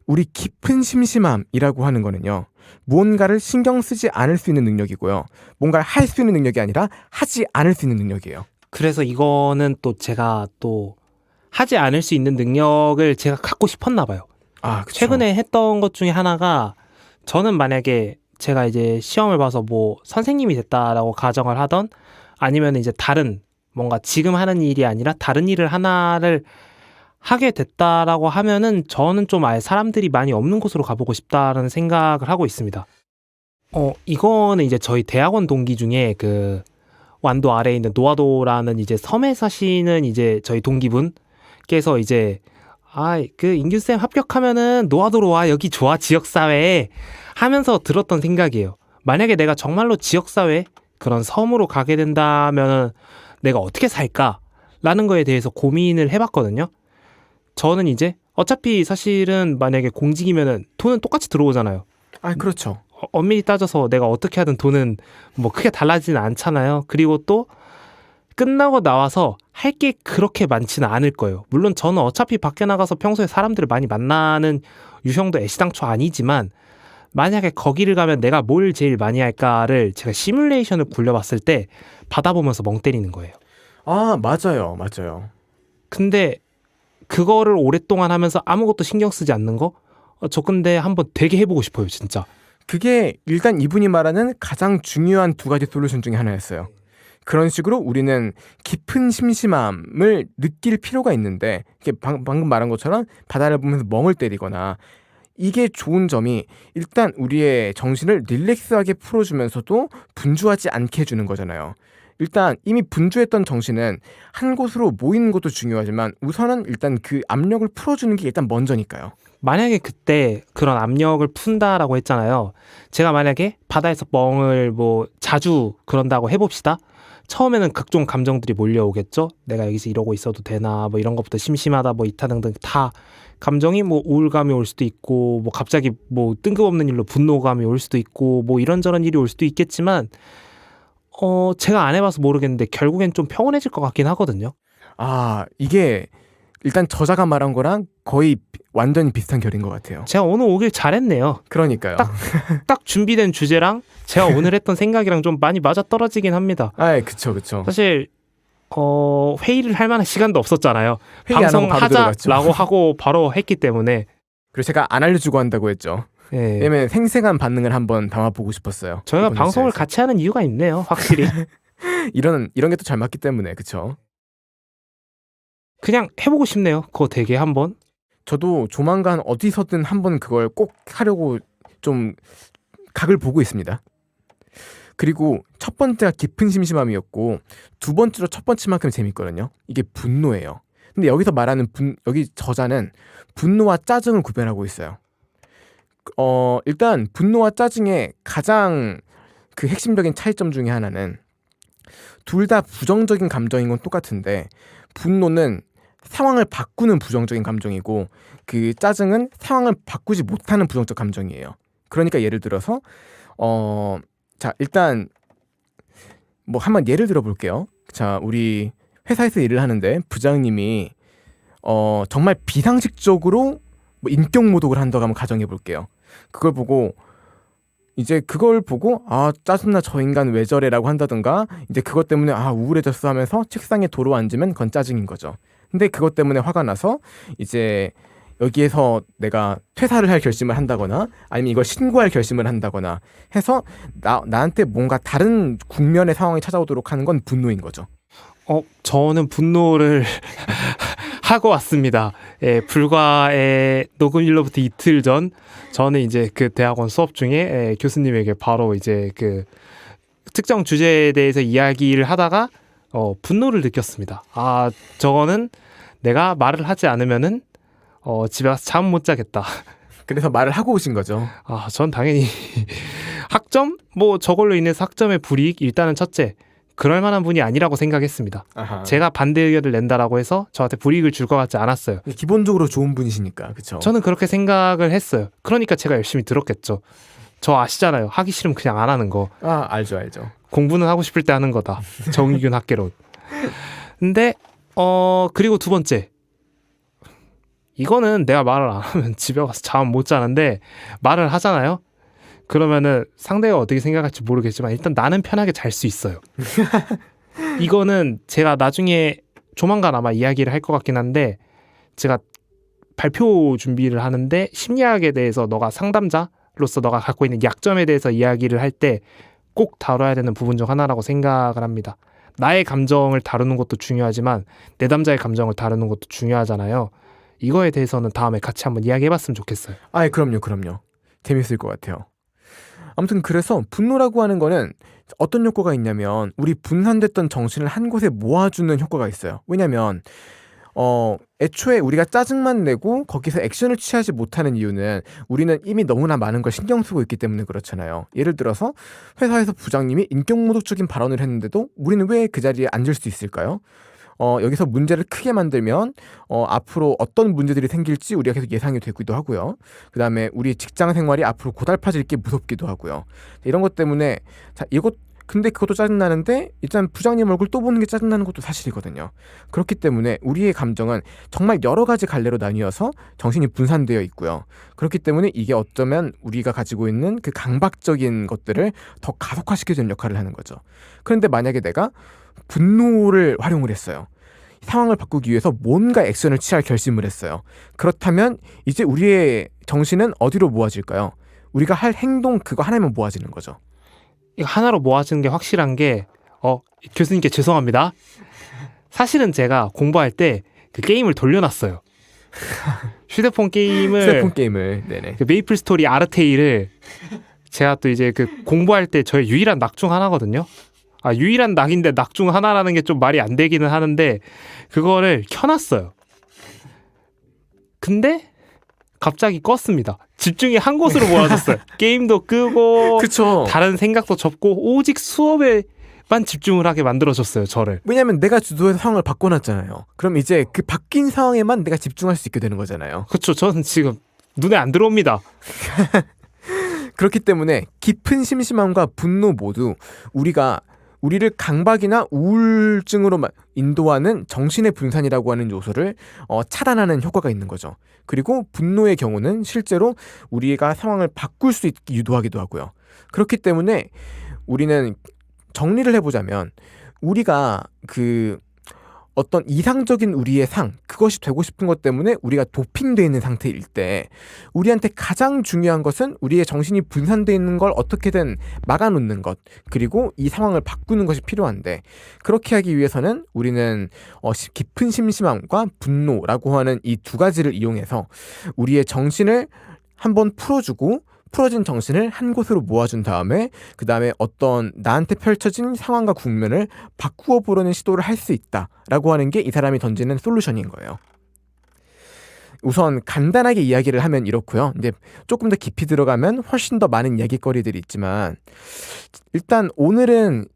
우리 깊은 심심함이라고 하는 거는요. 무언가를 신경 쓰지 않을 수 있는 능력이고요. 뭔가를 할 수 있는 능력이 아니라 하지 않을 수 있는 능력이에요. 그래서 이거는 또 제가 또 하지 않을 수 있는 능력을 제가 갖고 싶었나 봐요. 아, 그쵸. 최근에 했던 것 중에 하나가 저는 만약에 제가 이제 시험을 봐서 뭐 선생님이 됐다라고 가정을 하던 아니면 이제 다른 뭔가 지금 하는 일이 아니라 다른 일을 하나를 하게 됐다라고 하면은 저는 좀 아예 사람들이 많이 없는 곳으로 가보고 싶다라는 생각을 하고 있습니다. 이거는 이제 저희 대학원 동기 중에 그 완도 아래에 있는 노아도라는 이제 섬에 사시는 이제 저희 동기분께서 이제 그 인규쌤 합격하면은 노아도로 와. 여기 좋아. 지역사회에 하면서 들었던 생각이에요. 만약에 내가 정말로 지역사회 그런 섬으로 가게 된다면 내가 어떻게 살까라는 거에 대해서 고민을 해봤거든요. 저는 이제 어차피 사실은 만약에 공직이면은 돈은 똑같이 들어오잖아요. 아, 그렇죠. 엄밀히 따져서 내가 어떻게 하든 돈은 뭐 크게 달라지는 않잖아요. 그리고 또 끝나고 나와서 할 게 그렇게 많지는 않을 거예요. 물론 저는 어차피 밖에 나가서 평소에 사람들을 많이 만나는 유형도 애시당초 아니지만 만약에 거기를 가면 내가 뭘 제일 많이 할까를 제가 시뮬레이션을 굴려봤을 때 받아보면서 멍 때리는 거예요. 아, 맞아요. 근데 그거를 오랫동안 하면서 아무것도 신경 쓰지 않는 거? 저 근데 한번 되게 해보고 싶어요, 진짜. 그게 일단 이분이 말하는 가장 중요한 두 가지 솔루션 중에 하나였어요. 그런 식으로 우리는 깊은 심심함을 느낄 필요가 있는데 이게 방금 말한 것처럼 바다를 보면서 멍을 때리거나 이게 좋은 점이 일단 우리의 정신을 릴렉스하게 풀어주면서도 분주하지 않게 해주는 거잖아요. 일단 이미 분주했던 정신은 한 곳으로 모이는 것도 중요하지만 우선은 일단 그 압력을 풀어주는 게 일단 먼저니까요. 만약에 그때 그런 압력을 푼다라고 했잖아요. 제가 만약에 바다에서 멍을 뭐 자주 그런다고 해봅시다. 처음에는 각종 감정들이 몰려오겠죠. 내가 여기서 이러고 있어도 되나 뭐 이런 것부터 심심하다 뭐 이타 등등 다 감정이 뭐 우울감이 올 수도 있고 뭐 갑자기 뭐 뜬금없는 일로 분노감이 올 수도 있고 뭐 이런저런 일이 올 수도 있겠지만 제가 안 해봐서 모르겠는데 결국엔 좀 평온해질 것 같긴 하거든요. 아, 이게 일단 저자가 말한 거랑 거의 완전히 비슷한 결인 것 같아요. 제가 오늘 오길 잘했네요. 그러니까요. 딱 준비된 주제랑 제가 오늘 했던 생각이랑 좀 많이 맞아떨어지긴 합니다. 아, 그쵸. 사실 회의를 할 만한 시간도 없었잖아요. 회의 안 하고 바로 들어갔죠. 방송하자라고 하고 바로 했기 때문에. 그리고 제가 안 알려주고 한다고 했죠. 예. 왜냐면 생생한 반응을 한번 담아보고 싶었어요. 저희가 이번 방송을 주제에서. 같이 하는 이유가 있네요. 확실히. 이런 게 또 잘 맞기 때문에 그쵸. 그냥 해보고 싶네요. 그거 되게 한번. 저도 조만간 어디서든 한번 그걸 꼭 하려고 좀 각을 보고 있습니다. 그리고 첫 번째가 깊은 심심함이었고 두 번째로 첫 번째만큼 재밌거든요. 이게 분노예요. 근데 여기서 말하는 여기 저자는 분노와 짜증을 구별하고 있어요. 일단 분노와 짜증의 가장 그 핵심적인 차이점 중에 하나는 둘 다 부정적인 감정인 건 똑같은데 분노는 상황을 바꾸는 부정적인 감정이고 그 짜증은 상황을 바꾸지 못하는 부정적 감정이에요. 그러니까 예를 들어서 자 일단 뭐 한번 예를 들어 볼게요. 자 우리 회사에서 일을 하는데 부장님이 정말 비상식적으로 뭐 인격 모독을 한다고 한번 가정해 볼게요. 그걸 보고 아 짜증나 저 인간 왜 저래라고 한다든가 이제 그것 때문에 아 우울해졌어 하면서 책상에 도로 앉으면 그건 짜증인 거죠. 근데 그것 때문에 화가 나서 이제 여기에서 내가 퇴사를 할 결심을 한다거나 아니면 이걸 신고할 결심을 한다거나 해서 나한테 뭔가 다른 국면의 상황이 찾아오도록 하는 건 분노인 거죠. 저는 분노를 하고 왔습니다. 예, 불과의 녹음일로부터 이틀 전 저는 이제 그 대학원 수업 중에 교수님에게 바로 이제 그 특정 주제에 대해서 이야기를 하다가 분노를 느꼈습니다. 아, 저거는 내가 말을 하지 않으면은 집에 가서 잠 못 자겠다. 그래서 말을 하고 오신 거죠. 아, 전 당연히 학점? 뭐 저걸로 인해서 학점의 불이익 일단은 첫째. 그럴 만한 분이 아니라고 생각했습니다. 아하. 제가 반대 의견을 낸다라고 해서 저한테 불이익을 줄 것 같지 않았어요. 기본적으로 좋은 분이시니까 그렇죠. 저는 그렇게 생각을 했어요. 그러니까 제가 열심히 들었겠죠. 저 아시잖아요. 하기 싫으면 그냥 안 하는 거. 아 알죠. 공부는 하고 싶을 때 하는 거다. 정의균 학개론. 근데 그리고 두 번째. 이거는 내가 말을 안 하면 집에 가서 잠 못 자는데 말을 하잖아요. 그러면은 상대가 어떻게 생각할지 모르겠지만 일단 나는 편하게 잘 수 있어요. 이거는 제가 나중에 조만간 아마 이야기를 할 것 같긴 한데 제가 발표 준비를 하는데 심리학에 대해서 너가 상담자로서 너가 갖고 있는 약점에 대해서 이야기를 할 때 꼭 다뤄야 되는 부분 중 하나라고 생각을 합니다. 나의 감정을 다루는 것도 중요하지만 내담자의 감정을 다루는 것도 중요하잖아요. 이거에 대해서는 다음에 같이 한번 이야기해봤으면 좋겠어요. 아, 그럼요. 재밌을 것 같아요. 아무튼 그래서 분노라고 하는 거는 어떤 효과가 있냐면 우리 분산됐던 정신을 한 곳에 모아주는 효과가 있어요. 왜냐면 애초에 우리가 짜증만 내고 거기서 액션을 취하지 못하는 이유는 우리는 이미 너무나 많은 걸 신경 쓰고 있기 때문에 그렇잖아요. 예를 들어서 회사에서 부장님이 인격모독적인 발언을 했는데도 우리는 왜 그 자리에 앉을 수 있을까요? 여기서 문제를 크게 만들면 앞으로 어떤 문제들이 생길지 우리가 계속 예상이 되기도 하고요. 그 다음에 우리 직장 생활이 앞으로 고달파질 게 무섭기도 하고요. 이런 것 때문에 근데 그것도 짜증나는데 일단 부장님 얼굴 또 보는 게 짜증나는 것도 사실이거든요. 그렇기 때문에 우리의 감정은 정말 여러 가지 갈래로 나뉘어서 정신이 분산되어 있고요. 그렇기 때문에 이게 어쩌면 우리가 가지고 있는 그 강박적인 것들을 더 가속화시켜주는 역할을 하는 거죠. 그런데 만약에 내가 분노를 활용을 했어요. 상황을 바꾸기 위해서 뭔가 액션을 취할 결심을 했어요. 그렇다면 이제 우리의 정신은 어디로 모아질까요? 우리가 할 행동 그거 하나면 모아지는 거죠. 이거 하나로 모아지는 게 확실한 게 교수님께 죄송합니다. 사실은 제가 공부할 때 그 게임을 돌려놨어요. 휴대폰 게임을 네네. 그 메이플 스토리 아르테이를 제가 또 이제 그 공부할 때 저의 유일한 낙 중 하나거든요. 유일한 낙인데 낙 중 하나라는 게 좀 말이 안 되기는 하는데 그거를 켜놨어요. 근데 갑자기 껐습니다. 집중이 한 곳으로 모아졌어요. 게임도 끄고 그쵸. 다른 생각도 접고 오직 수업에만 집중을 하게 만들어줬어요. 저를. 왜냐면 내가 주도해서 상황을 바꿔놨잖아요. 그럼 이제 그 바뀐 상황에만 내가 집중할 수 있게 되는 거잖아요. 그렇죠. 저는 지금 눈에 안 들어옵니다. 그렇기 때문에 깊은 심심함과 분노 모두 우리를 강박이나 우울증으로 인도하는 정신의 분산이라고 하는 요소를 차단하는 효과가 있는 거죠. 그리고 분노의 경우는 실제로 우리가 상황을 바꿀 수 있게 유도하기도 하고요. 그렇기 때문에 우리는 정리를 해보자면 우리가 어떤 이상적인 우리의 그것이 되고 싶은 것 때문에 우리가 도핑되어 있는 상태일 때 우리한테 가장 중요한 것은 우리의 정신이 분산되어 있는 걸 어떻게든 막아놓는 것, 그리고 이 상황을 바꾸는 것이 필요한데 그렇게 하기 위해서는 우리는 깊은 심심함과 분노라고 하는 이 두 가지를 이용해서 우리의 정신을 한번 풀어진 정신을 한 곳으로 모아준 다음에 그 다음에 어떤 나한테 펼쳐진 상황과 국면을 바꾸어 보려는 시도를 할 수 있다라고 하는 게 이 사람이 던지는 솔루션인 거예요. 우선 간단하게 이야기를 하면 이렇고요. 이제 조금 더 깊이 들어가면 훨씬 더 많은 이야기거리들이 있지만 일단 오늘은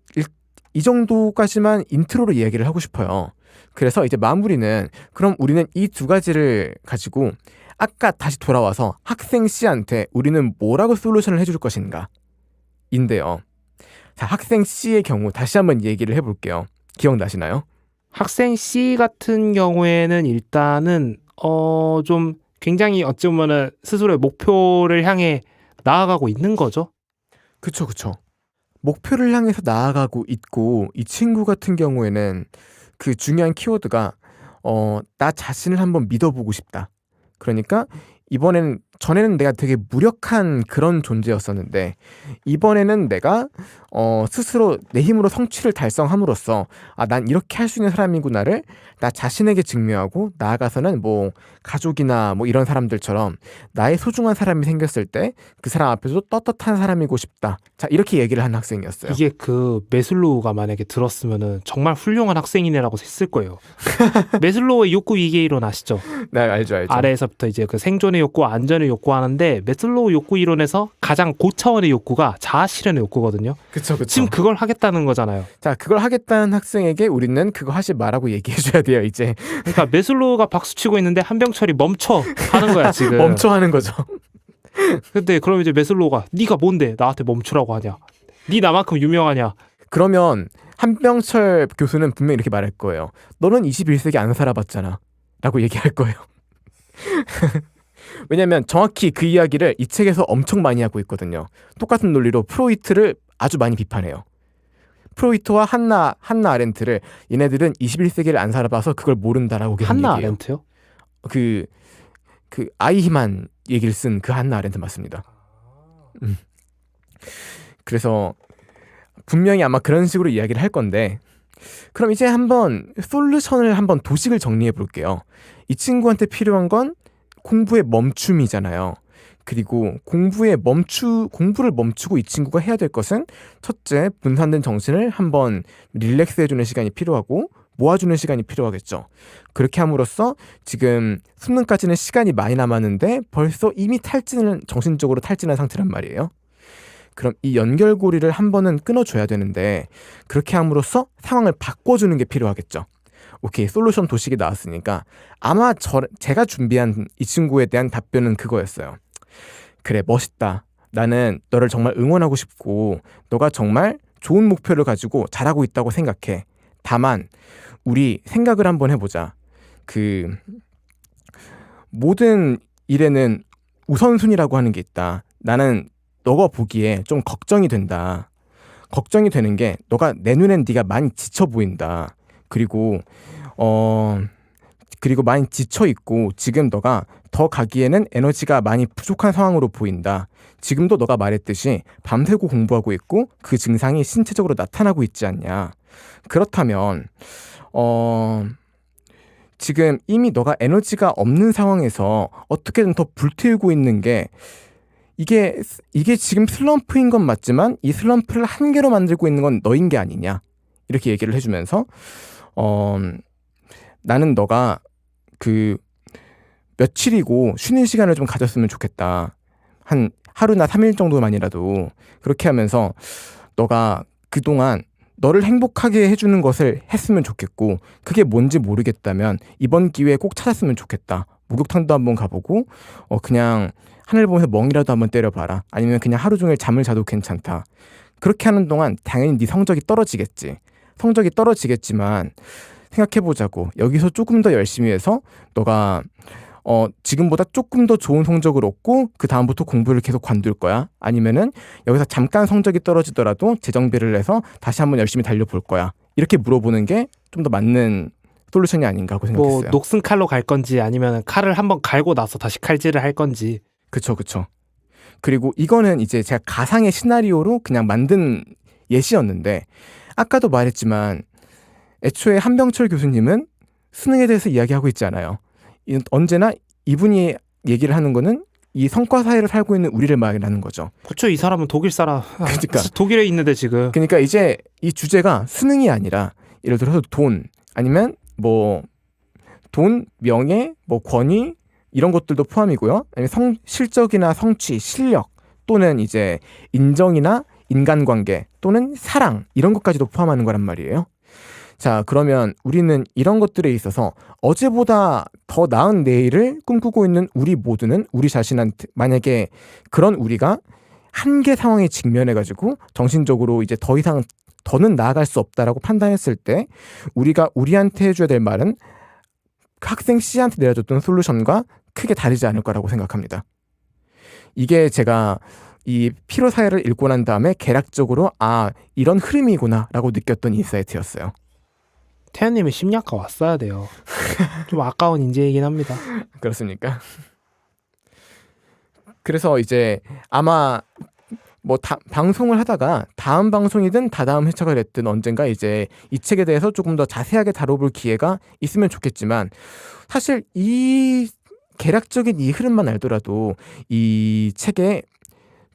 이 정도까지만 인트로로 이야기를 하고 싶어요. 그래서 이제 마무리는 그럼 우리는 이 두 가지를 가지고 아까 다시 돌아와서 학생 C한테 우리는 뭐라고 솔루션을 해줄 것인가 인데요. 자, 학생 C의 경우 다시 한번 얘기를 해볼게요. 기억나시나요? 학생 C 같은 경우에는 일단은 좀 굉장히 어찌 보면은 스스로의 목표를 향해 나아가고 있는 거죠. 그쵸. 목표를 향해서 나아가고 있고 이 친구 같은 경우에는 그 중요한 키워드가 나 자신을 한번 믿어보고 싶다. 그러니까 전에는 내가 되게 무력한 그런 존재였었는데 이번에는 내가 스스로 내 힘으로 성취를 달성함으로써 난 이렇게 할 수 있는 사람이구나를 나 자신에게 증명하고 나아가서는 뭐 가족이나 뭐 이런 사람들처럼 나의 소중한 사람이 생겼을 때 그 사람 앞에서 떳떳한 사람이고 싶다. 자, 이렇게 얘기를 한 학생이었어요. 이게 그 메슬로우가 만약에 들었으면은 정말 훌륭한 학생이네라고 했을 거예요. 메슬로우의 욕구 이계 이론 아시죠? 네, 알죠. 아래에서부터 이제 그 생존의 욕구, 안전의 욕구하는데 메슬로우 욕구 이론에서 가장 고차원의 욕구가 자아 실현의 욕구거든요. 그쵸. 지금 그걸 하겠다는 거잖아요. 자, 그걸 하겠다는 학생에게 우리는 그거 하지 마라고 얘기해줘야 돼요, 이제. 그러니까 메슬로우가 박수치고 있는데 한병철이 멈춰 하는 거야 지금. 멈춰 하는 거죠. 근데 그럼 이제 메슬로우가 네가 뭔데 나한테 멈추라고 하냐? 네 나만큼 유명하냐? 그러면 한병철 교수는 분명히 이렇게 말할 거예요. 너는 21세기 안 살아봤잖아. 라고 얘기할 거예요. 왜냐면 정확히 그 이야기를 이 책에서 엄청 많이 하고 있거든요. 똑같은 논리로 프로이트를 아주 많이 비판해요. 프로이트와 한나 아렌트를 얘네들은 21세기를 안 살아봐서 그걸 모른다라고 계속 한나 얘기해요. 아렌트요? 그 아이히만 얘기를 쓴 그 한나 아렌트 맞습니다. 그래서 분명히 아마 그런 식으로 이야기를 할 건데, 그럼 이제 한번 솔루션을 한번 도식을 정리해 볼게요. 이 친구한테 필요한 건 공부의 멈춤이잖아요. 그리고 공부를 멈추고 이 친구가 해야 될 것은, 첫째, 분산된 정신을 한번 릴렉스 해주는 시간이 필요하고 모아주는 시간이 필요하겠죠. 그렇게 함으로써 지금 수능까지는 시간이 많이 남았는데 벌써 이미 정신적으로 탈진한 상태란 말이에요. 그럼 이 연결고리를 한 번은 끊어줘야 되는데, 그렇게 함으로써 상황을 바꿔주는 게 필요하겠죠. 오케이, 솔루션 도식이 나왔으니까 아마 제가 준비한 이 친구에 대한 답변은 그거였어요. 그래, 멋있다. 나는 너를 정말 응원하고 싶고 너가 정말 좋은 목표를 가지고 잘하고 있다고 생각해. 다만 우리 생각을 한번 해보자. 그 모든 일에는 우선순위라고 하는 게 있다. 나는 너가 보기에 좀 걱정이 된다. 걱정이 되는 게, 너가 내 눈엔 네가 많이 지쳐 보인다. 그리고 많이 지쳐 있고 지금 너가 더 가기에는 에너지가 많이 부족한 상황으로 보인다. 지금도 너가 말했듯이 밤새고 공부하고 있고 그 증상이 신체적으로 나타나고 있지 않냐. 그렇다면 지금 이미 너가 에너지가 없는 상황에서 어떻게든 더 불태우고 있는 게, 이게 지금 슬럼프인 건 맞지만 이 슬럼프를 한계로 만들고 있는 건 너인 게 아니냐. 이렇게 얘기를 해주면서 나는 너가 그 며칠이고 쉬는 시간을 좀 가졌으면 좋겠다. 한 하루나 3일 정도만이라도. 그렇게 하면서 너가 그동안 너를 행복하게 해주는 것을 했으면 좋겠고, 그게 뭔지 모르겠다면 이번 기회에 꼭 찾았으면 좋겠다. 목욕탕도 한번 가보고 그냥 하늘 보면서 멍이라도 한번 때려봐라. 아니면 그냥 하루 종일 잠을 자도 괜찮다. 그렇게 하는 동안 당연히 네 성적이 떨어지겠지. 성적이 떨어지겠지만 생각해보자고. 여기서 조금 더 열심히 해서 너가 지금보다 조금 더 좋은 성적을 얻고 그 다음부터 공부를 계속 관둘 거야? 아니면은 여기서 잠깐 성적이 떨어지더라도 재정비를 해서 다시 한번 열심히 달려볼 거야? 이렇게 물어보는 게 좀 더 맞는 솔루션이 아닌가 하고 뭐 생각했어요. 녹슨 칼로 갈 건지 아니면 칼을 한번 갈고 나서 다시 칼질을 할 건지. 그쵸. 그리고 이거는 이제 제가 가상의 시나리오로 그냥 만든 예시였는데, 아까도 말했지만 애초에 한병철 교수님은 수능에 대해서 이야기하고 있지 않아요. 언제나 이분이 얘기를 하는 거는 이 성과 사회를 살고 있는 우리를 말하는 거죠. 그렇죠. 이 사람은 독일 사람. 그러니까. 독일에 있는데 지금. 그러니까 이제 이 주제가 수능이 아니라, 예를 들어서 돈, 아니면 뭐 돈, 명예, 뭐 권위, 이런 것들도 포함이고요. 아니면 실적이나 성취, 실력, 또는 이제 인정이나 인간관계, 또는 사랑, 이런 것까지도 포함하는 거란 말이에요. 자, 그러면 우리는 이런 것들에 있어서 어제보다 더 나은 내일을 꿈꾸고 있는 우리 모두는 우리 자신한테, 만약에 그런 우리가 한계 상황에 직면해가지고 정신적으로 이제 더 이상 더는 나아갈 수 없다라고 판단했을 때, 우리가 우리한테 해줘야 될 말은 학생 C한테 내려줬던 솔루션과 크게 다르지 않을 거라고 생각합니다. 이게 제가 이 피로 사회를 읽고 난 다음에 개략적으로 이런 흐름이구나 라고 느꼈던 인사이트였어요. 태연님이 심리학과 왔어야 돼요. 좀 아까운 인재이긴 합니다. 그렇습니까? 그래서 이제 아마 뭐 방송을 하다가 다음 방송이든 다다음 회차가 됐든 언젠가 이제 이 책에 대해서 조금 더 자세하게 다뤄볼 기회가 있으면 좋겠지만, 사실 이 개략적인 이 흐름만 알더라도 이 책에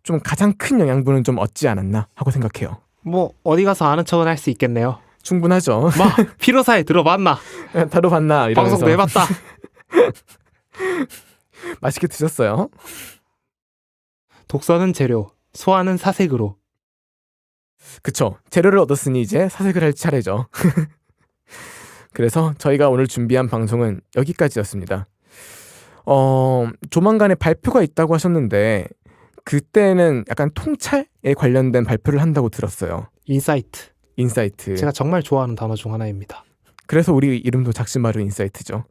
좀 가장 큰 영향분은 좀 얻지 않았나 하고 생각해요. 뭐 어디 가서 아는 척은 할 수 있겠네요. 충분하죠. 막 피로사에 들어봤나? 다뤄봤나? 이러면서. 방송도 해봤다. 맛있게 드셨어요? 독서는 재료, 소화는 사색으로. 그쵸. 재료를 얻었으니 이제 사색을 할 차례죠. 그래서 저희가 오늘 준비한 방송은 여기까지였습니다. 조만간에 발표가 있다고 하셨는데, 그때는 약간 통찰에 관련된 발표를 한다고 들었어요. 인사이트. 제가 정말 좋아하는 단어 중 하나입니다. 그래서 우리 이름도 작심마루 인사이트죠.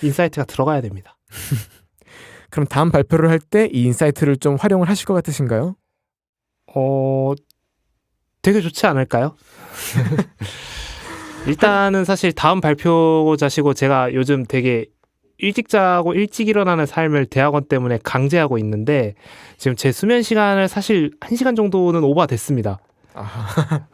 인사이트가 들어가야 됩니다. 그럼 다음 발표를 할 때 이 인사이트를 좀 활용을 하실 것 같으신가요? 되게 좋지 않을까요? 일단은 사실 다음 발표자시고 제가 요즘 되게 일찍 자고 일찍 일어나는 삶을 대학원 때문에 강제하고 있는데 지금 제 수면 시간을 사실 1시간 정도는 오버됐습니다.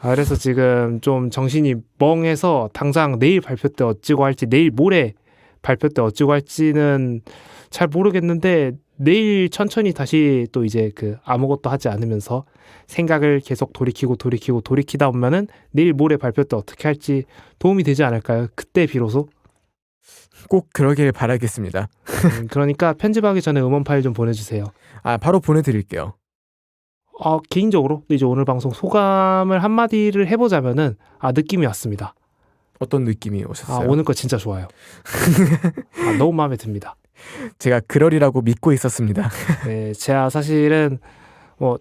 그래서 지금 좀 정신이 멍해서 당장 내일 발표 때 어찌고 할지 내일 모레 발표 때 어찌고 할지는 잘 모르겠는데 내일 천천히 다시 또 이제 그 아무것도 하지 않으면서 생각을 계속 돌이키다 보면은 내일 모레 발표 때 어떻게 할지 도움이 되지 않을까요? 그때 비로소. 꼭 그러길 바라겠습니다. 그러니까 편집하기 전에 음원 파일 좀 보내주세요. 바로 보내드릴게요. 개인적으로 이제 오늘 방송 소감을 한마디를 해보자면은 느낌이 왔습니다. 어떤 느낌이 오셨어요? 오늘 거 진짜 좋아요. 너무 마음에 듭니다. 제가 그러리라고 믿고 있었습니다. 네, 제가 사실은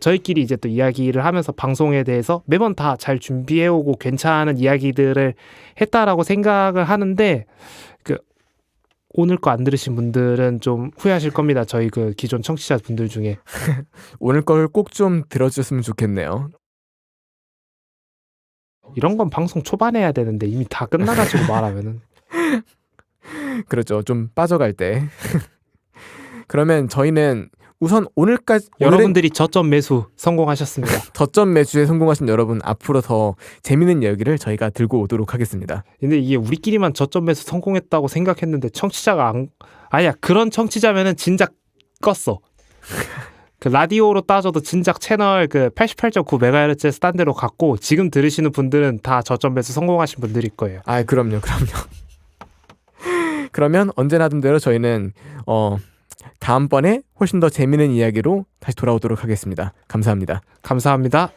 저희끼리 이제 또 이야기를 하면서 방송에 대해서 매번 다 잘 준비해오고 괜찮은 이야기들을 했다라고 생각을 하는데 오늘 거 안 들으신 분들은 좀 후회하실 겁니다. 저희 그 기존 청취자 분들 중에. 오늘 걸 꼭 좀 들어주셨으면 좋겠네요. 이런 건 방송 초반에 해야 되는데 이미 다 끝나가지고 말하면은. 그렇죠. 좀 빠져갈 때. 그러면 저희는 우선 오늘까지 여러분들이 저점 매수 성공하셨습니다. 저점 매주에 성공하신 여러분 앞으로 더 재밌는 이야기를 저희가 들고 오도록 하겠습니다. 근데 이게 우리끼리만 저점 매수 성공했다고 생각했는데 청취자가 아니야. 그런 청취자면은 진작 껐어. 그 라디오로 따져도 진작 채널 그 88.9MHz 딴 데로 갔고 지금 들으시는 분들은 다 저점 매수 성공하신 분들일 거예요. 그럼요. 그러면 언제나 하던 대로 저희는 다음번에 훨씬 더 재밌는 이야기로 다시 돌아오도록 하겠습니다. 감사합니다. 감사합니다.